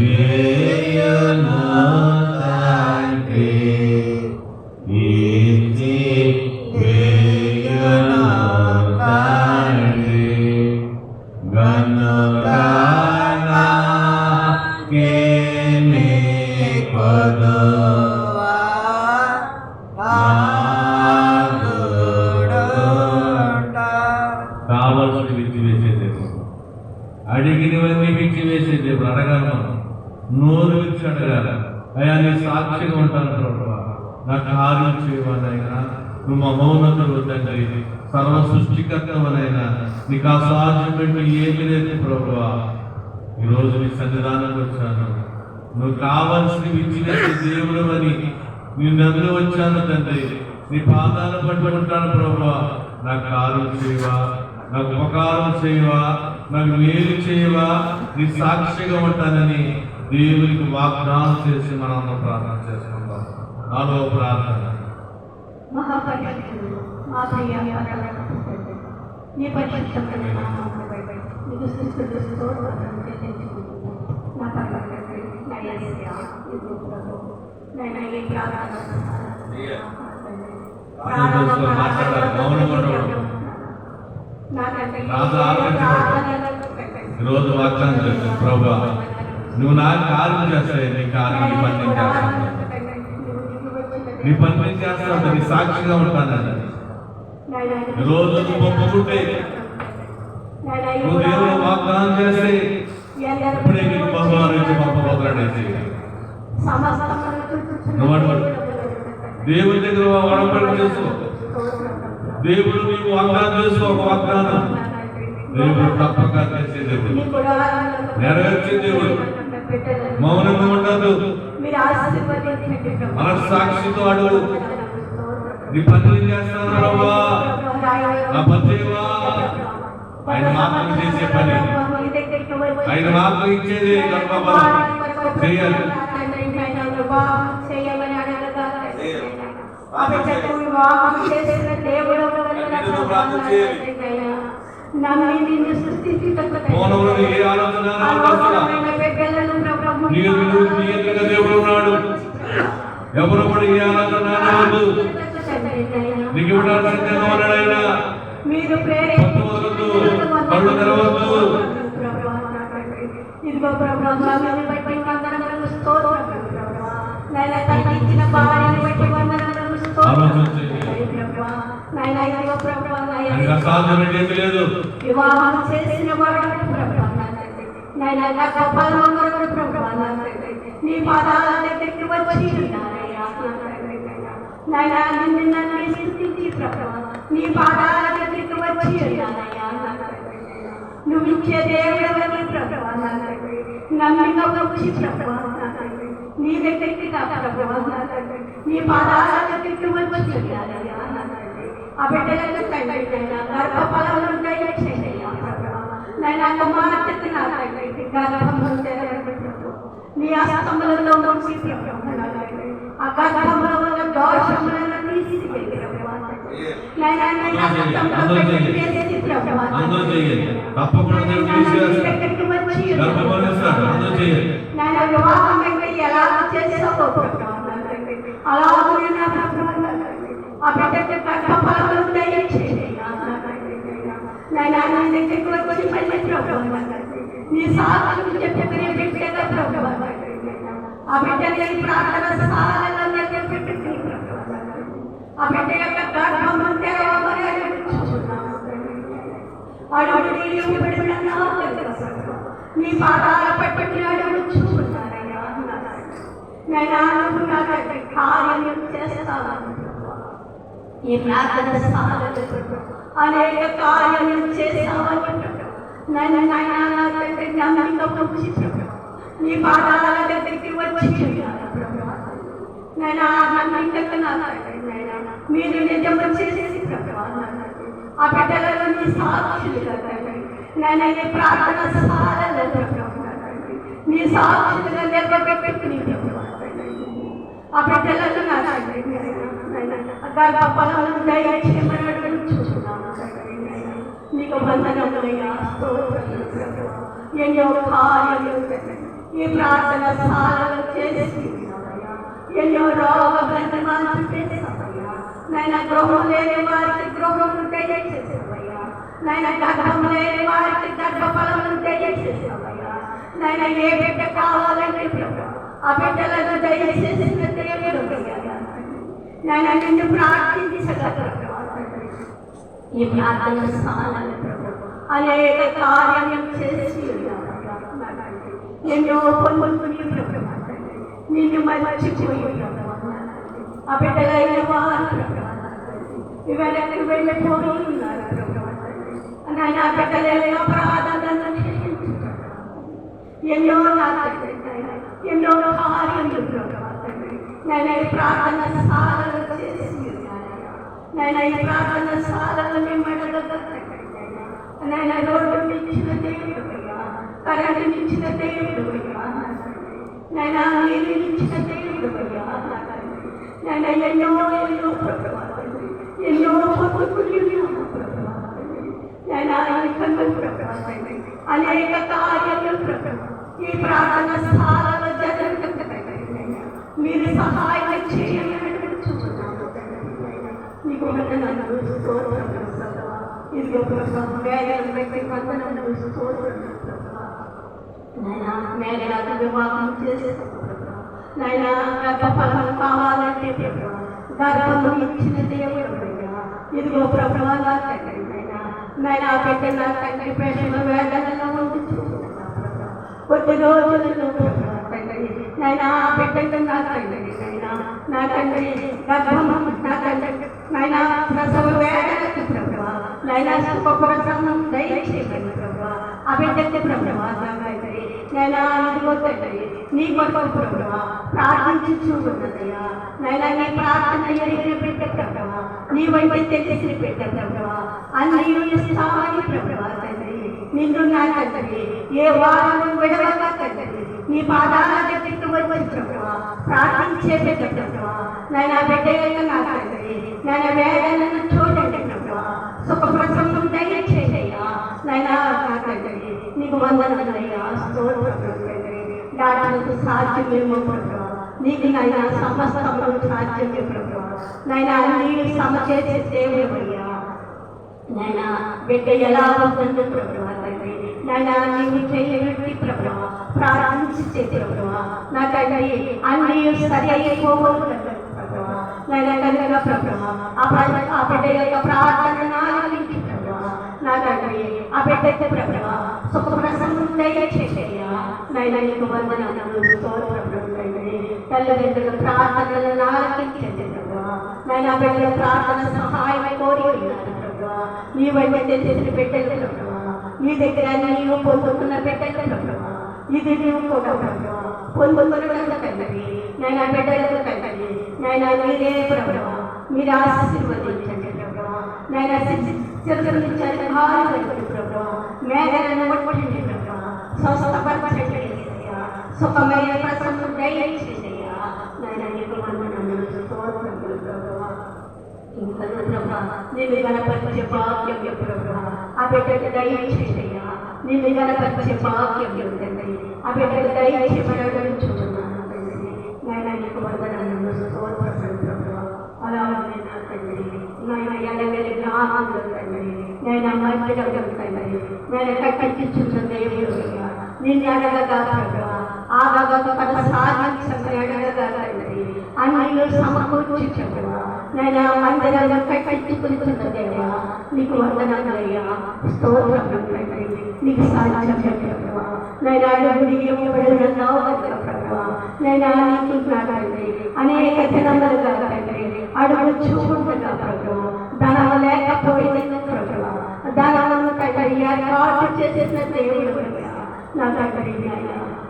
వేయును తండ్రి. ఇచ్చి వేయును తండ్రి. గనుక నాకేమి కొదువా కావలసిన విచ్చి వేసే దేవుడు, అడిగినవన్నీ విచ్చి వేసే దేవుడు. అడగాలి మనం, నోరు విచ్చి అడగాలి. అయ్యా నీ సాక్షిగా ఉంటాను ప్రభువా, నా కార్యం చేయవనైనా, నువ్వు మహోన్నతుడు తండ్రి, సర్వ సృష్టికర్తవనైనా, నీకు అసాధ్యం పెట్టి ఏమి లేదు ప్రభువా. ఈరోజు నీ సన్నిధానానికి వచ్చాను, నువ్వు కావాల్సిన విచ్చి వేసే దేవుడు అని నేను నన్ను వచ్చాను తండ్రి. నీ పాదాలు పట్టుకుంటాను ప్రభువా, నాకు కార్యం చేయవా, నాకు ఉపకారం చేయవా, నాకు మేలు చేయవా, నీ సాక్షిగా ఉంటానని దేవునికి వాగ్దానం చేసి మనం ప్రార్థన చేసుకుందాం. నాలో ప్రార్థన. మహాపరిశుద్ధుడు, మా ప్రియ పరలోకపు తండ్రి, నీ పరిశుద్ధమైన నామమును బట్టి నీకు స్తుతులు స్తోత్రాలు చెల్లించుకుంటున్నాను. నా పరమ తండ్రి, నా యేసయ్యా, ఇదిగో ప్రభు, నాయనా ఈ ప్రార్థన ఈరోజు వాగ్దానం చేస్తాను ప్రభా, నువ్వు నా కార్యం చేస్తే నీ కార్యం నీ పని నేను చేస్తాను, నీ పని నేను చేస్తాను, నీ సాక్షిగా ఉంటానని ఈరోజు నువ్వు ఒప్పుకుంటే, నువ్వు దేవుడు వాగ్దానం చేస్తే ఇప్పుడే నీకు బహుమానం ఇచ్చి పంపబోతున్నాడేసి నువ్వు దేవుడి దగ్గర వడపడి చేసుకో. దేవుడు నీకు వాగ్దానం చేసుకో, ఒక వాగ్దానం దేవుడు తప్పక చేసే దేవుడు, నెరవేర్చే దేవుడు. మౌనంగా ఉండదు, మన సాక్షితో అడుగు. నీ పని చేస్తాను ప్రభా, నా పనివా. ఆయన మాత్రం చేసే పని, ఆయన మాత్రం ఇచ్చేది గర్భఫలం చేయాలి. మౌనంలో ఏ ఆలోచన దేవుడు ఉన్నాడు, ఎవరు కూడా ఏ ఆలోచన నీకు ఇవ్వడానికి ఉన్నాడైనా. పట్టువదలొద్దు, కళ్ళు తెరవద్దు. ఇదిగో ప్రభువా, మమ్మల్ని బట్టి వందనములు స్తోత్రములు ప్రభువా. నాయనా తగ్గించిన భార్యని బట్టి వందనములు స్తోత్రములు ప్రభువా. నాయనా ఇదిగో ప్రభువా, వివాహం చేసిన వాడు ప్రభువా, నాయనా గర్భఫలమందు ప్రభువా, నీ పాదాల దగ్గరికి వచ్చి నాయనా నిన్ను నన్ను స్తుతించి ప్రభువా, నీ పాదాల దగ్గరికి వచ్చి నువ్వు ఇచ్చే దేవుడవని ప్రభువా, నమ్మిక వచ్చి ప్రభువా, నీ దగ్గరికి ప్రభువా, నీ పాదాల దగ్గరికి వచ్చి ఆ బిడ్డలకు తండ్రి గర్భఫలంలో దయచేయండి ప్రభువా. నైనా కుమార్తెకు నా తండ్రి గర్భములు తెరవండి, నీ హస్తములలో నుంచి ప్రభువా, ఆ గర్భముల వల్ల దోషములను తీసివేయండి ప్రభువా. నైనా నీ హస్తములో పెట్టేసి ప్రభువా, అందరూ చేయాలి, తప్పకుండా నాయన వివాహం అయితే ఎలా చేసావో అలా ఆ బిడ్డకి గర్భఫలములు దయచేయండి. నాయనా నీ దగ్గరికి వచ్చి మళ్ళీ ప్రభువా, నీ సాక్షులు చెప్పే బిడ్డగా ప్రభువా, ఆ బిడ్డని ప్రార్థన సాలలో నిలబెట్టి ప్రభువా, ఆ బిడ్డ యొక్క గర్భము తెరవమని అడుగుతున్నాము. అడుగు నీళ్ళు పెడుతున్నా నీ పాదాల పట్టుకుని అడుగుచున్నానయ్యా. నైనా నువ్వు నా తండ్రి కార్యం చేస్తావా, ఈ ప్రార్థన సాలలో అనేక కార్యం చేస్తావని నన్ను నాయనా నా తండ్రి నమ్మిక వచ్చి నీ పాదాల దగ్గరికి వచ్చి నైనా నమ్మికకు నా తండ్రి నైనా మీరు నిజము చేసి ప్రభువా, ఆ బిడ్డలలో నీ సాక్షులుగా నైనా నీ ప్రార్థన సాలలో నీ సాక్షులుగా నిలబెట్టుకుని ఆ బిడ్డలను నా తండ్రి గర్భఫలమును దయచేయమని అడుగుచున్నాను తండ్రి. నీకు వందనములయ్యా, స్తోత్రములు ప్రభువా. ఎన్నో కార్యములు తండ్రి ఈ ప్రార్థన సాధన చేసి ఉన్నావయ్యా. ఎన్నో రోగములను మార్చివేశావయ్యా. నైనా గృహం లేని వారికి గృహమును దయచేసావయ్యా. నైనా గర్భం లేని వారికి గర్భఫలమును దయచేసావయ్యా. నైనా ఏ బిడ్డ కావాలంటే ప్రభువా ఆ బిడ్డలను దయచేసిన దేవుడు నైనా నిన్ను ప్రార్థించగా ప్రభువా తండ్రి. ఈ ప్రార్థన సాధన ప్రభువా అనేక కార్యం చేసి ఉన్నావయ్యా. ఎన్నో పొందుకుని ప్రభువా తండ్రి నిన్ను మర్చిపోయి ప్రభువా ఆ బిడ్డలైన వారు ప్రభువా ఇవన్నీ వెళ్ళిపోయి ఉన్నారు ప్రభువా తండ్రి. నాయన ఆ బిడ్డలైన అపరాధాలను క్షమించు ప్రభువా. ఎన్నో నా తండ్రి ఎన్నో కార్యములు ప్రభువా తండ్రి నేను ఈ ప్రార్థన సాధన చేసి ఉన్నానయ్యా. నేను ఈ ప్రార్థన సాధన మిమ్మల్ని నేను రోడ్డు ఇచ్చిన దేవుడు అయ్యా, కరెంటు ఇచ్చిన దేవుడు అయ్యా, నేను నీళ్ళు ఇచ్చిన దేవుడు అయ్యా. నేను ఎన్నో ఎన్నో ప్రభువా తండ్రి ఎన్నో పొందుకున్నాను ప్రభువా తండ్రి. నేను ప్రభువా తండ్రి అనేక కార్యములు ప్రభువా ఈ ప్రార్థన సాధన జరుగుతుంది. మీరు సహాయం చేయమని అడుగుచున్నాను తండ్రి. నీకు వందనాలు, స్తోత్రములు ప్రభువా. ఇదిగో ప్రభువా వేదనలు పెట్టి వందనములు, స్తోత్రములు ప్రభువా. నాయనా మేఘనాథ వివాహం చేసేసావు ప్రభువా. నాయనా గర్భఫలం కావాలంటే ప్రభువా గర్భము ఇచ్చిన దేవుడు అయ్యా. ఇదిగో ప్రభువా నా తండ్రి నాయనా బిడ్డ నా తండ్రి ప్రేమ వేదనలో ఉంచుచున్నాను ప్రభువా. కొద్ది రోజులలో ప్రభువా తండ్రి నాయనా బిడ్డకు నా తండ్రి నా తండ్రి గర్భము నా తండ్రి నాయనా ప్రసవ వేదనకు ప్రభువా నాయనా సుఖప్రసవం దయచేయమని ప్రభువా ఆ బిడ్డకి ప్రభువా నా తండ్రి నాయనా ఇదిగో తండ్రి నీ కొరకు ప్రభువా ప్రార్థించుచూ ఉన్నదయ్యా. నాయనా నీ ప్రార్థన ఎరిగిన బిడ్డ ప్రభువా నీ వైపు తెలిసిన బిడ్డ ప్రభువా అన్నీ ఇస్తామని ప్రభువా తండ్రి నిన్ను నా తండ్రి ఏ వారం విడవగా తండ్రి నీ పాదాల దగ్గరికి వచ్చి ప్రభువా ప్రార్థించే బిడ్డ ప్రభువా నాయనా బిడ్డ నా తండ్రి నాయన వేదనను చూడండి ప్రభువా సుఖప్రసవం దయచేయ్యా. నాయనా నా తండ్రి నీకు వందనములయ్యా, స్తోత్రములు తండ్రి. డాక్టర్లకు సాధ్యమేమో ప్రభువా నీకు నాయనా సమస్తము సాధ్యమే ప్రభువా. నాయనా నీవు సమచేసే దేవుడయ్యా. నాయనా బిడ్డ ఎలా ఉంటుందో ప్రభువా తండ్రి నాయనా నీవు చేయబెట్టి ప్రభువా ప్రార్థించే ప్రభువా నా తండ్రి అన్నీ సరి అయిపోవాలి ప్రభువా. నాయనా కనుక ప్రభువా ఆ బిడ్డ యొక్క ప్రార్థన ఆలకించు ప్రభువా నా తండ్రి ఆ బిడ్డకి ప్రభువా సుఖప్రసవం దయచేయ్యా. నాయనా నీకు వందనములు, స్తోత్రములు తండ్రి. తల్లిదండ్రుల ప్రార్థనలను ఆలకించండి ప్రభువా. నాయనా బిడ్డల ప్రార్థన సహాయం కోరి ఉన్నారు ప్రభువా. నీ వైపు చేసిన బిడ్డలు ప్రభువా నీ దగ్గర నీవు పొందుకున్న బిడ్డలు ప్రభువా ఇది నీవు కూడా ప్రభువా పొందుకున్న తండ్రి నాయనా బిడ్డలకు తండ్రి నాయనా మీరే ప్రభువా మీరు ఆశీర్వదించండి ప్రభువా. నాయనా చిరుసరించండి ప్రభువా మేఘలను కొట్టండి ప్రభువా స్వస్థపరచండి సుఖమైన ప్రసన్నం దయచేయ్యా. నాయనా నీకు వందనములు, స్తోత్రములు ప్రభువా. ఇంకా ప్రభువా నిన్ను గణపరిచే భాగ్యం ప్రభువా ఆ బిడ్డకు దయచేయ్యా. నిన్ను గణపరిచే భాగ్యం తండ్రి ఆ బిడ్డకు దయచేయమని అడుగుచున్నాను తండ్రి. నాయనా నీకు వందనములు, స్తోత్రములు ప్రభువా. అలాగే నా తండ్రి నాయన ఎడగలి గ్రామంలో తండ్రి నేను మధ్యలో తండ్రి నేను కట్టించున్న దేవుడు నిన్ను అడగగా ప్రభువా ఆగగా కొనసాగించమని అడగగా తండ్రి అన్నీ సమకూర్చి ప్రభువా నేను మందిరంలో కట్టించుకుంటున్న దేవా నీకు వందనములయ్యా, స్తోత్రములు తండ్రి. నీకు సాధ్యం ప్రభువా నేను అడుగుడి ఇవ్వబడినావు కదా ప్రభువా. నేను అనుకుంటున్నానండి అనేక దినములుగా తండ్రి అడుగు చూపుగా ప్రభువా ధనము లేకపోయింది ప్రభువా ధనము తండ్రి ఏర్పాటు చేసిన దేవుడు నా తండ్రి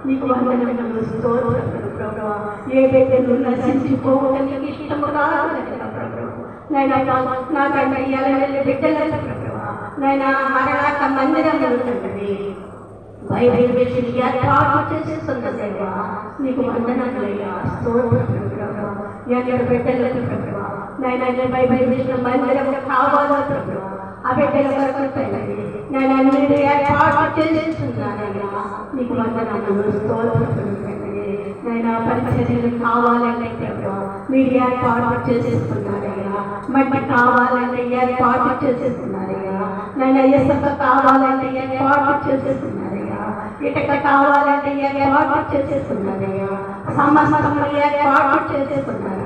నీకు వందనములు, స్తోత్రములు ప్రభువా. ఏ బిడ్డలు నశించిపోవడానికి ఇష్టము కాదు ప్రభువా. నైనా నా తండ్రి ఎలవెల్లి బిడ్డలను ప్రభువా నైనా మరణాక మందిరములు తండ్రి బైబిల్ విషయం ఏర్పాటు చేస్తున్న దేవా నీకు వందనములయ్యా, స్తోత్రములు ప్రభువా. ఎక్కడ బిడ్డలకు ప్రభువా నాయన నీ బైబిల్ విషయం మందిరం కావాలో ప్రభు ఆ బిడ్డల వరకు తండ్రి నాయన మీరు ఏర్పాటు చేస్తున్నారయ్యా నీకు వందనాలు స్తోత్రములు తండ్రి నాయన పరిచర్యలు కావాలంటే ప్రభు మీరు ఏర్పాటు చేసేస్తున్నారయ్యా మట్టి కావాలంటే ఏర్పాటు చేసేస్తున్నారయ్యా నాయన ఇసుక కావాలంటే ఏర్పాటు చేసేస్తున్నారయ్యా ఇటక కావాలంటే ఏర్పాటు చేసేస్తున్నారయ్యా సమస్తములు ఏర్పాటు చేసేస్తున్నారు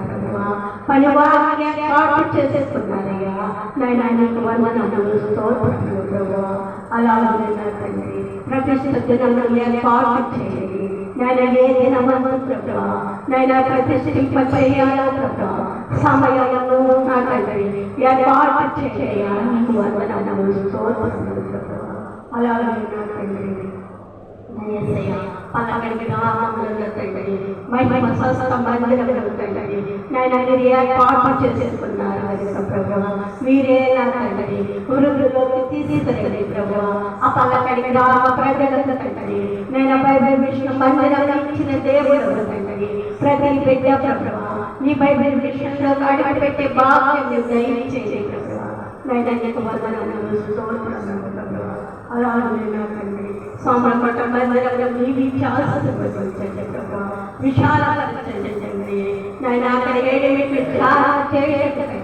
పనివారిని ఏర్పాటు చేసేస్తున్నారయ్యా నాయన నీకు వందనములు స్తోత్రములు ప్రభువా అలాగే నా తండ్రి ప్రతిష్ఠ దినములు ఏర్పాటు చేయండి నాయన ఏ దినములు ప్రభువా నాయన ప్రతిష్ఠింప చేయాలో ప్రభువా సమయము నా తండ్రి ఏర్పాటు చేయాలి నీకు వందనములు స్తోత్రములు ప్రభువా అలాగే నా తండ్రి పలకడికి రామముల తండ్రి మహిమ స్వస్థ మందిరముల తండ్రి నాయన మీరు ఏర్పాటు చేసుకున్నారు ప్రభువా మీరే నా తండ్రి పురుగులోకి తీసుకురండి ప్రభువా ఆ పలకడికి రామ ప్రజలకు తండ్రి నేను బైబిల్ విషయం మందిరం ఇచ్చిన దేవుడు తండ్రి ప్రతి బిడ్డ ప్రభువా నీ బైబిల్ విషయంలో అడుగు పెట్టే భాగ్యం దయచేయండి ప్రభువా నాయన నీకు వందనములు స్తోత్రములు ప్రభువా అలాగే నా తండ్రి సోమరపట్ట మందిరంలో మీ విశాలపరచండి ప్రభువా విశాలపరచండి తండ్రి నాయన అక్కడ ఏడేమిట్లు చాలా చేయండి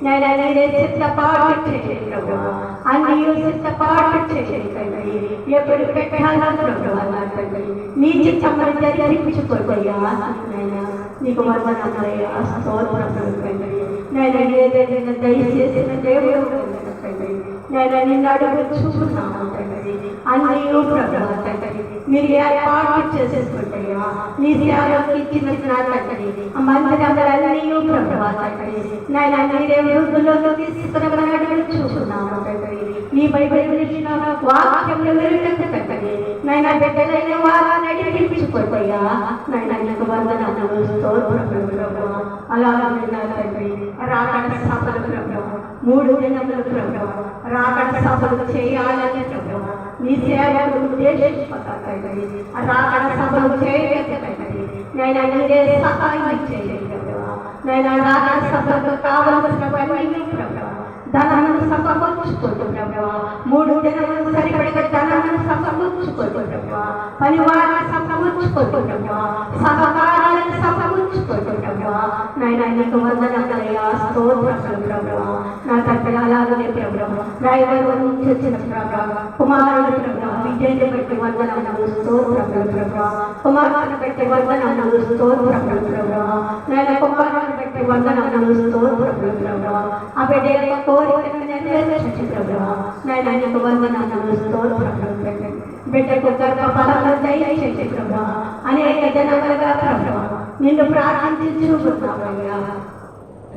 నాయన నేనే సిద్ధపాటు చేయండి ప్రభువా అన్ని సిద్ధపాటు చేయండి తండ్రి ఎప్పుడు పెట్టాలో ప్రభువా నా తండ్రి నీ చిత్తమును జరిపించుకోయ్యా నాయన నీకు వందనములయ్యా స్తోత్రములు తండ్రి నాయన ఏదైనా దయచేసిన దేవుడు తండ్రి నాయన నిన్ను అడుగుచున్నాము తండ్రి అన్నీ ప్రభువా తండ్రి మీరు ఏర్పాటు చేసేసుకుంటాయా నీ సేవకి ఇచ్చిన నా తండ్రి ఆ మందిరములన్నీ ప్రభువా తండ్రి నాయన మీరే వృద్ధులను తీసుకురమని అడుగుచున్నాము తండ్రి నీ బైబిల్ విషయంలో వాక్యములు విరుటకు తండ్రి నాయన బిడ్డలైన వారిని నడిపించుకోయ్యా నాయన నీకు వందనములు స్తోత్రములు ప్రభువా అలాగే నా తండ్రి రాకడ సభలు ప్రభువా 3 దినములు ప్రభువా రాకడ సభలు చేయాలని ప్రభువా నీ సేవకు ఉద్దేశించుకుంటాయి రాకడ సభలు చేయగలుగుతాయి నేను నీరే సహాయం చేయండి ప్రభువా నేను రాకడ సభకు కావలసినవన్నీ ప్రభువా ధనమును సమకూర్చుకోండి ప్రభువా 3 దినములు సరిపడే ధనమును సమకూర్చుకోండి ప్రభువా పనివారిని సమకూర్చుకోండి ప్రభువా సహకారాలను సమకూర్చుకోండి ప్రభువా నాయన నీకు వందనములయ్యా స్తోత్రములు ప్రభువా నా తండ్రి అలాగే ప్రభువా డ్రైవర్ నుంచి వచ్చిన ప్రభువా కుమారుడు ప్రభువా విజయని బట్టి వందనములు స్తోత్రములు ప్రభువా కుమారుని బట్టి వందనములు స్తోత్రములు ప్రభువా నాయన కుమారుని బట్టి వందనములు స్తోత్రములు ప్రభువా ఆ బిడ్డ కోరికను నెరవేర్చు ప్రభువా నాయన నీకు వందనములు స్తోత్రములు తండ్రి బిడ్డకు గర్భఫలము దయచేయండి ప్రభువా అనేక జనములుగా ప్రభువా నిన్ను ప్రార్థించుచున్నామయ్యా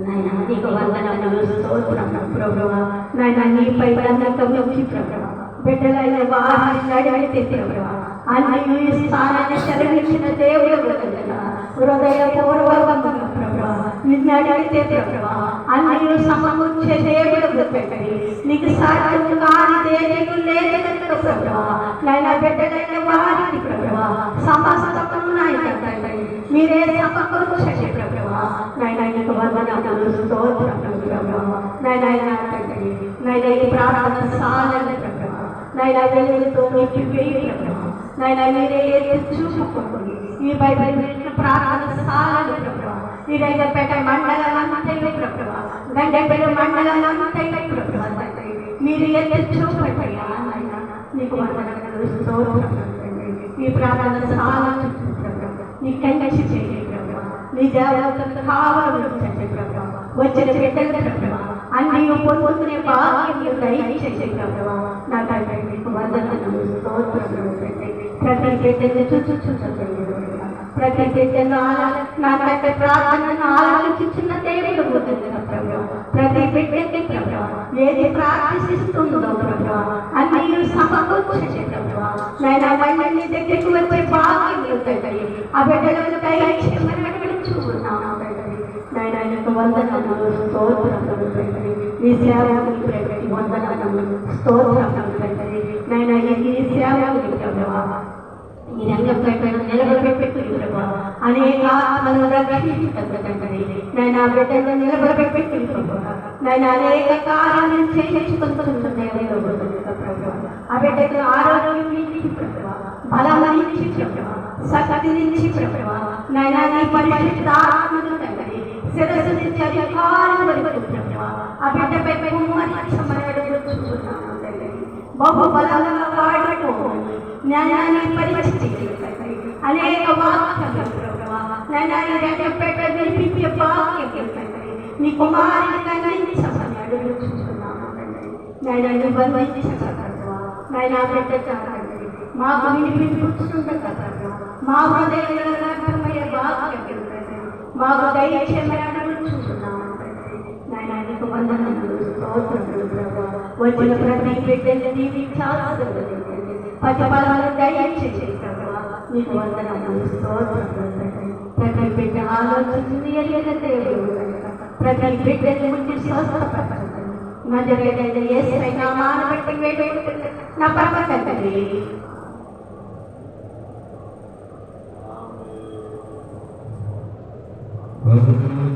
నాయన నీకు వందనములు స్తోత్రములు ప్రభువా నాయన నీపై నమ్మకం ఉంచి ప్రభువా బిడ్డలైన వారిని నడిపితే ప్రభువా అన్ని స్థానాన్ని సెలవిచ్చిన దేవుడు హృదయపూర్వకంగా ప్రభువా నిన్ను అడిగితే ప్రభువా అన్ని సమకూర్చే దేవుడు తండ్రి నీకు సాధ్యం కానిదే నీకు లేదు కనుక ప్రభువా నాయన బిడ్డలైన వారికి ప్రభువా సమస్తము నాయన తండ్రి మీరే సమకూర్చండి ప్రభువా నాయన నీకు వందనములు స్తోత్రములు ప్రభువా నాయన తండ్రి నాయన ఈ ప్రార్థన సాలని ప్రభువా నాయన వెలుగుతో నింపివేయి ప్రభువా నాయన మీరే చూపుకోండి ఈ బైబిల్ ప్రార్థన సాలని ప్రభువా ఈ రంగపేట మండలాలంతైన ప్రభువా గండపేట మండలాలంతైన ప్రభువా తండ్రి మీరు చూపయ్యా నాయన నీకు వందనములు స్తోత్రములు తండ్రి ఈ ప్రార్థన సాలని ప్రభువా నీ కంచి చేయండి ప్రభువా నీ దేవతలకు కావాలి ప్రభువా వచ్చిన బిడ్డలు ప్రభువా అన్ని పొందుకునే భాగ్యం దయచేయండి ప్రభువా నా తండ్రి నీకు వందనములు స్తోత్రములు తండ్రి ప్రతి బిడ్డను చూచుచుండండి ప్రతి బిడ్డను నా తండ్రి ప్రార్థనను ఆలోచించిన దేవుడు ప్రభువా ప్రతి బిడ్డకి ప్రభువా ఏది ప్రార్థిస్తుందో ప్రభువా అన్ని సమకూర్చండి ప్రభువా నాయన మళ్ళీ దగ్గరికి వచ్చే భాగ్యం తండ్రి ఆ బిడ్డలను దయచేయమని అడుగుచున్నాము తండ్రి నాయన నీకు వందనములు స్తోత్రములు తండ్రి నీ సేవకుని ప్రతి వందనములు స్తోత్రములు తండ్రి నాయన ఈ సేవకుని ప్రభువా ఈ రంగంపేటను నిలబెట్టుకుని ప్రభా అనేక ఆత్మలను రక్షించటం తండ్రి నేను ఆ బిడ్డను నిలబెట్టుకుని ప్రభా నేను అనేక కార్యాలను చేయించుకుంటున్నాయి ప్రభా ఆ బిడ్డకు ఆరోగ్యం నుంచి ప్రభా బలం నుంచి ప్రభా శక్తి నుంచి ప్రభా నేను నీ పరిశుద్ధ ఆత్మను తండ్రి శిరస్సు నుంచి అధికారం వరకు ప్రభా ఆ బిడ్డపై చూస్తున్నాను తండ్రి బహు బలంగా వాడుకోవాలి జ్ఞానాన్ని పరిస్థితి అనేక వాక్యాలు ప్రభా జ్ఞానాన్ని రంగంపేట వినిపించే వాక్యం తండ్రి నీ కుమారుని కన్నించమని అడుగుతున్నాను తండ్రి జ్ఞానాన్ని బంధించగలవా నాయన బిడ్డ తండ్రి మాకు వినిపించుకుంటుండగా ప్రభా మా హృదయమయ్యే వాక్యం తండ్రి మాకు దయచేయమని అడుగుతున్నాను తండ్రి నాయన నీకు వందనములు స్తోత్రములు ప్రభా వచ్చిన ప్రతి బిడ్డని దీవించాల్సింది ప్రతిఫలాలు దయచేసి ప్రభా నీకు వందనములు స్తోత్రములు తండ్రి ప్రతి బిడ్డ ఆలోచించింది ఎరిగిన దేవుడు ప్రతి బిడ్డని ముందు స్వస్థపరచండి నజరేయుడైన యేసయ్య నామమున బట్టి వేడుకుంటున్నాను నా పరమ తండ్రి Amen.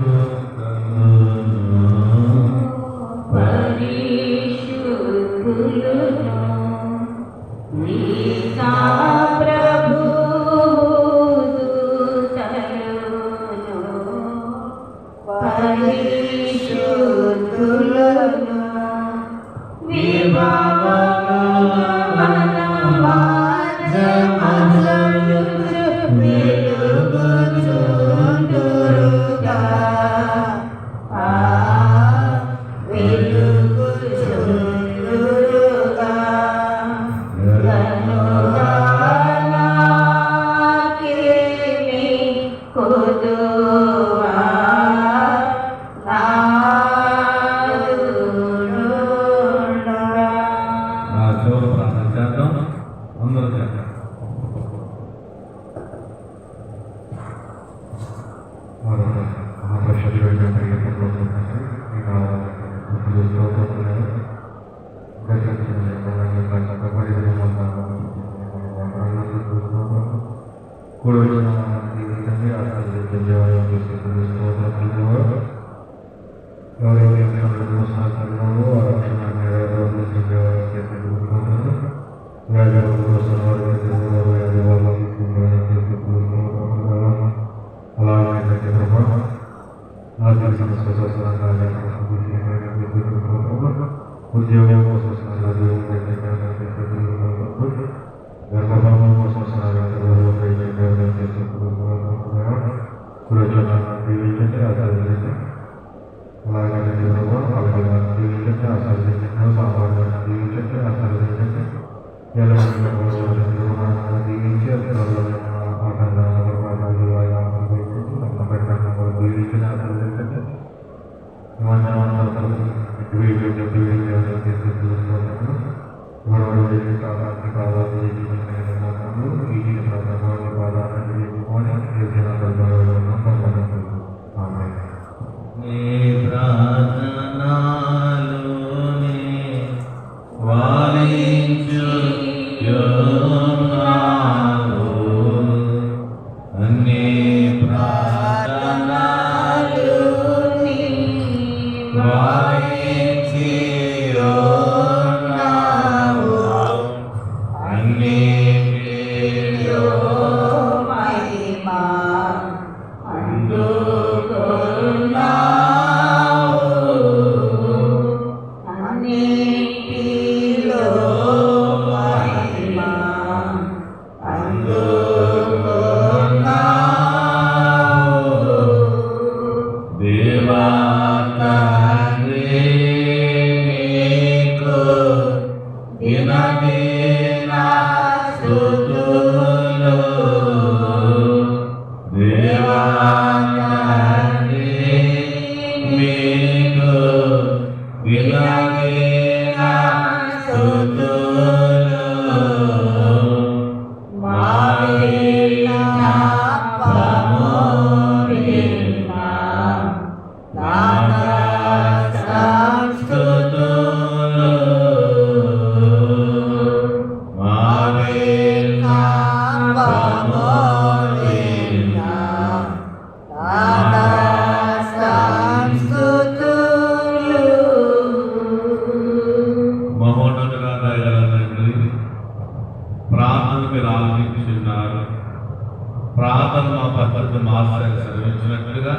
వచ్చినట్లుగా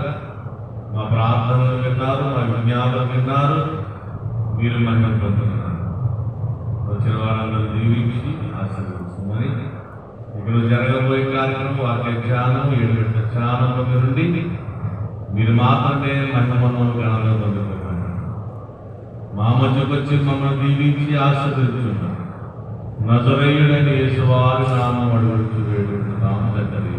మా ప్రార్థనలు విన్నారు, మా విజ్ఞాపన విన్నారు. మీరు మహిమ పొందుతున్నారు. వచ్చిన వారందరూ దీవించి ఆశీర్వదించమని ఇక్కడ జరగబోయే కార్యక్రమం వాక్య ధ్యానం 7 గంటల ధ్యానం నుండి మీరు మాత్రమే మహిమను ఘనంగా పొందుతున్నారు. మా మధ్యకు వచ్చి మమ్మల్ని దీవించి ఆశీర్వదించున్నారు. నజరేయుడైన యేసు వారి నామం అడుగుచు వేడుకుంటున్నాము తండ్రి.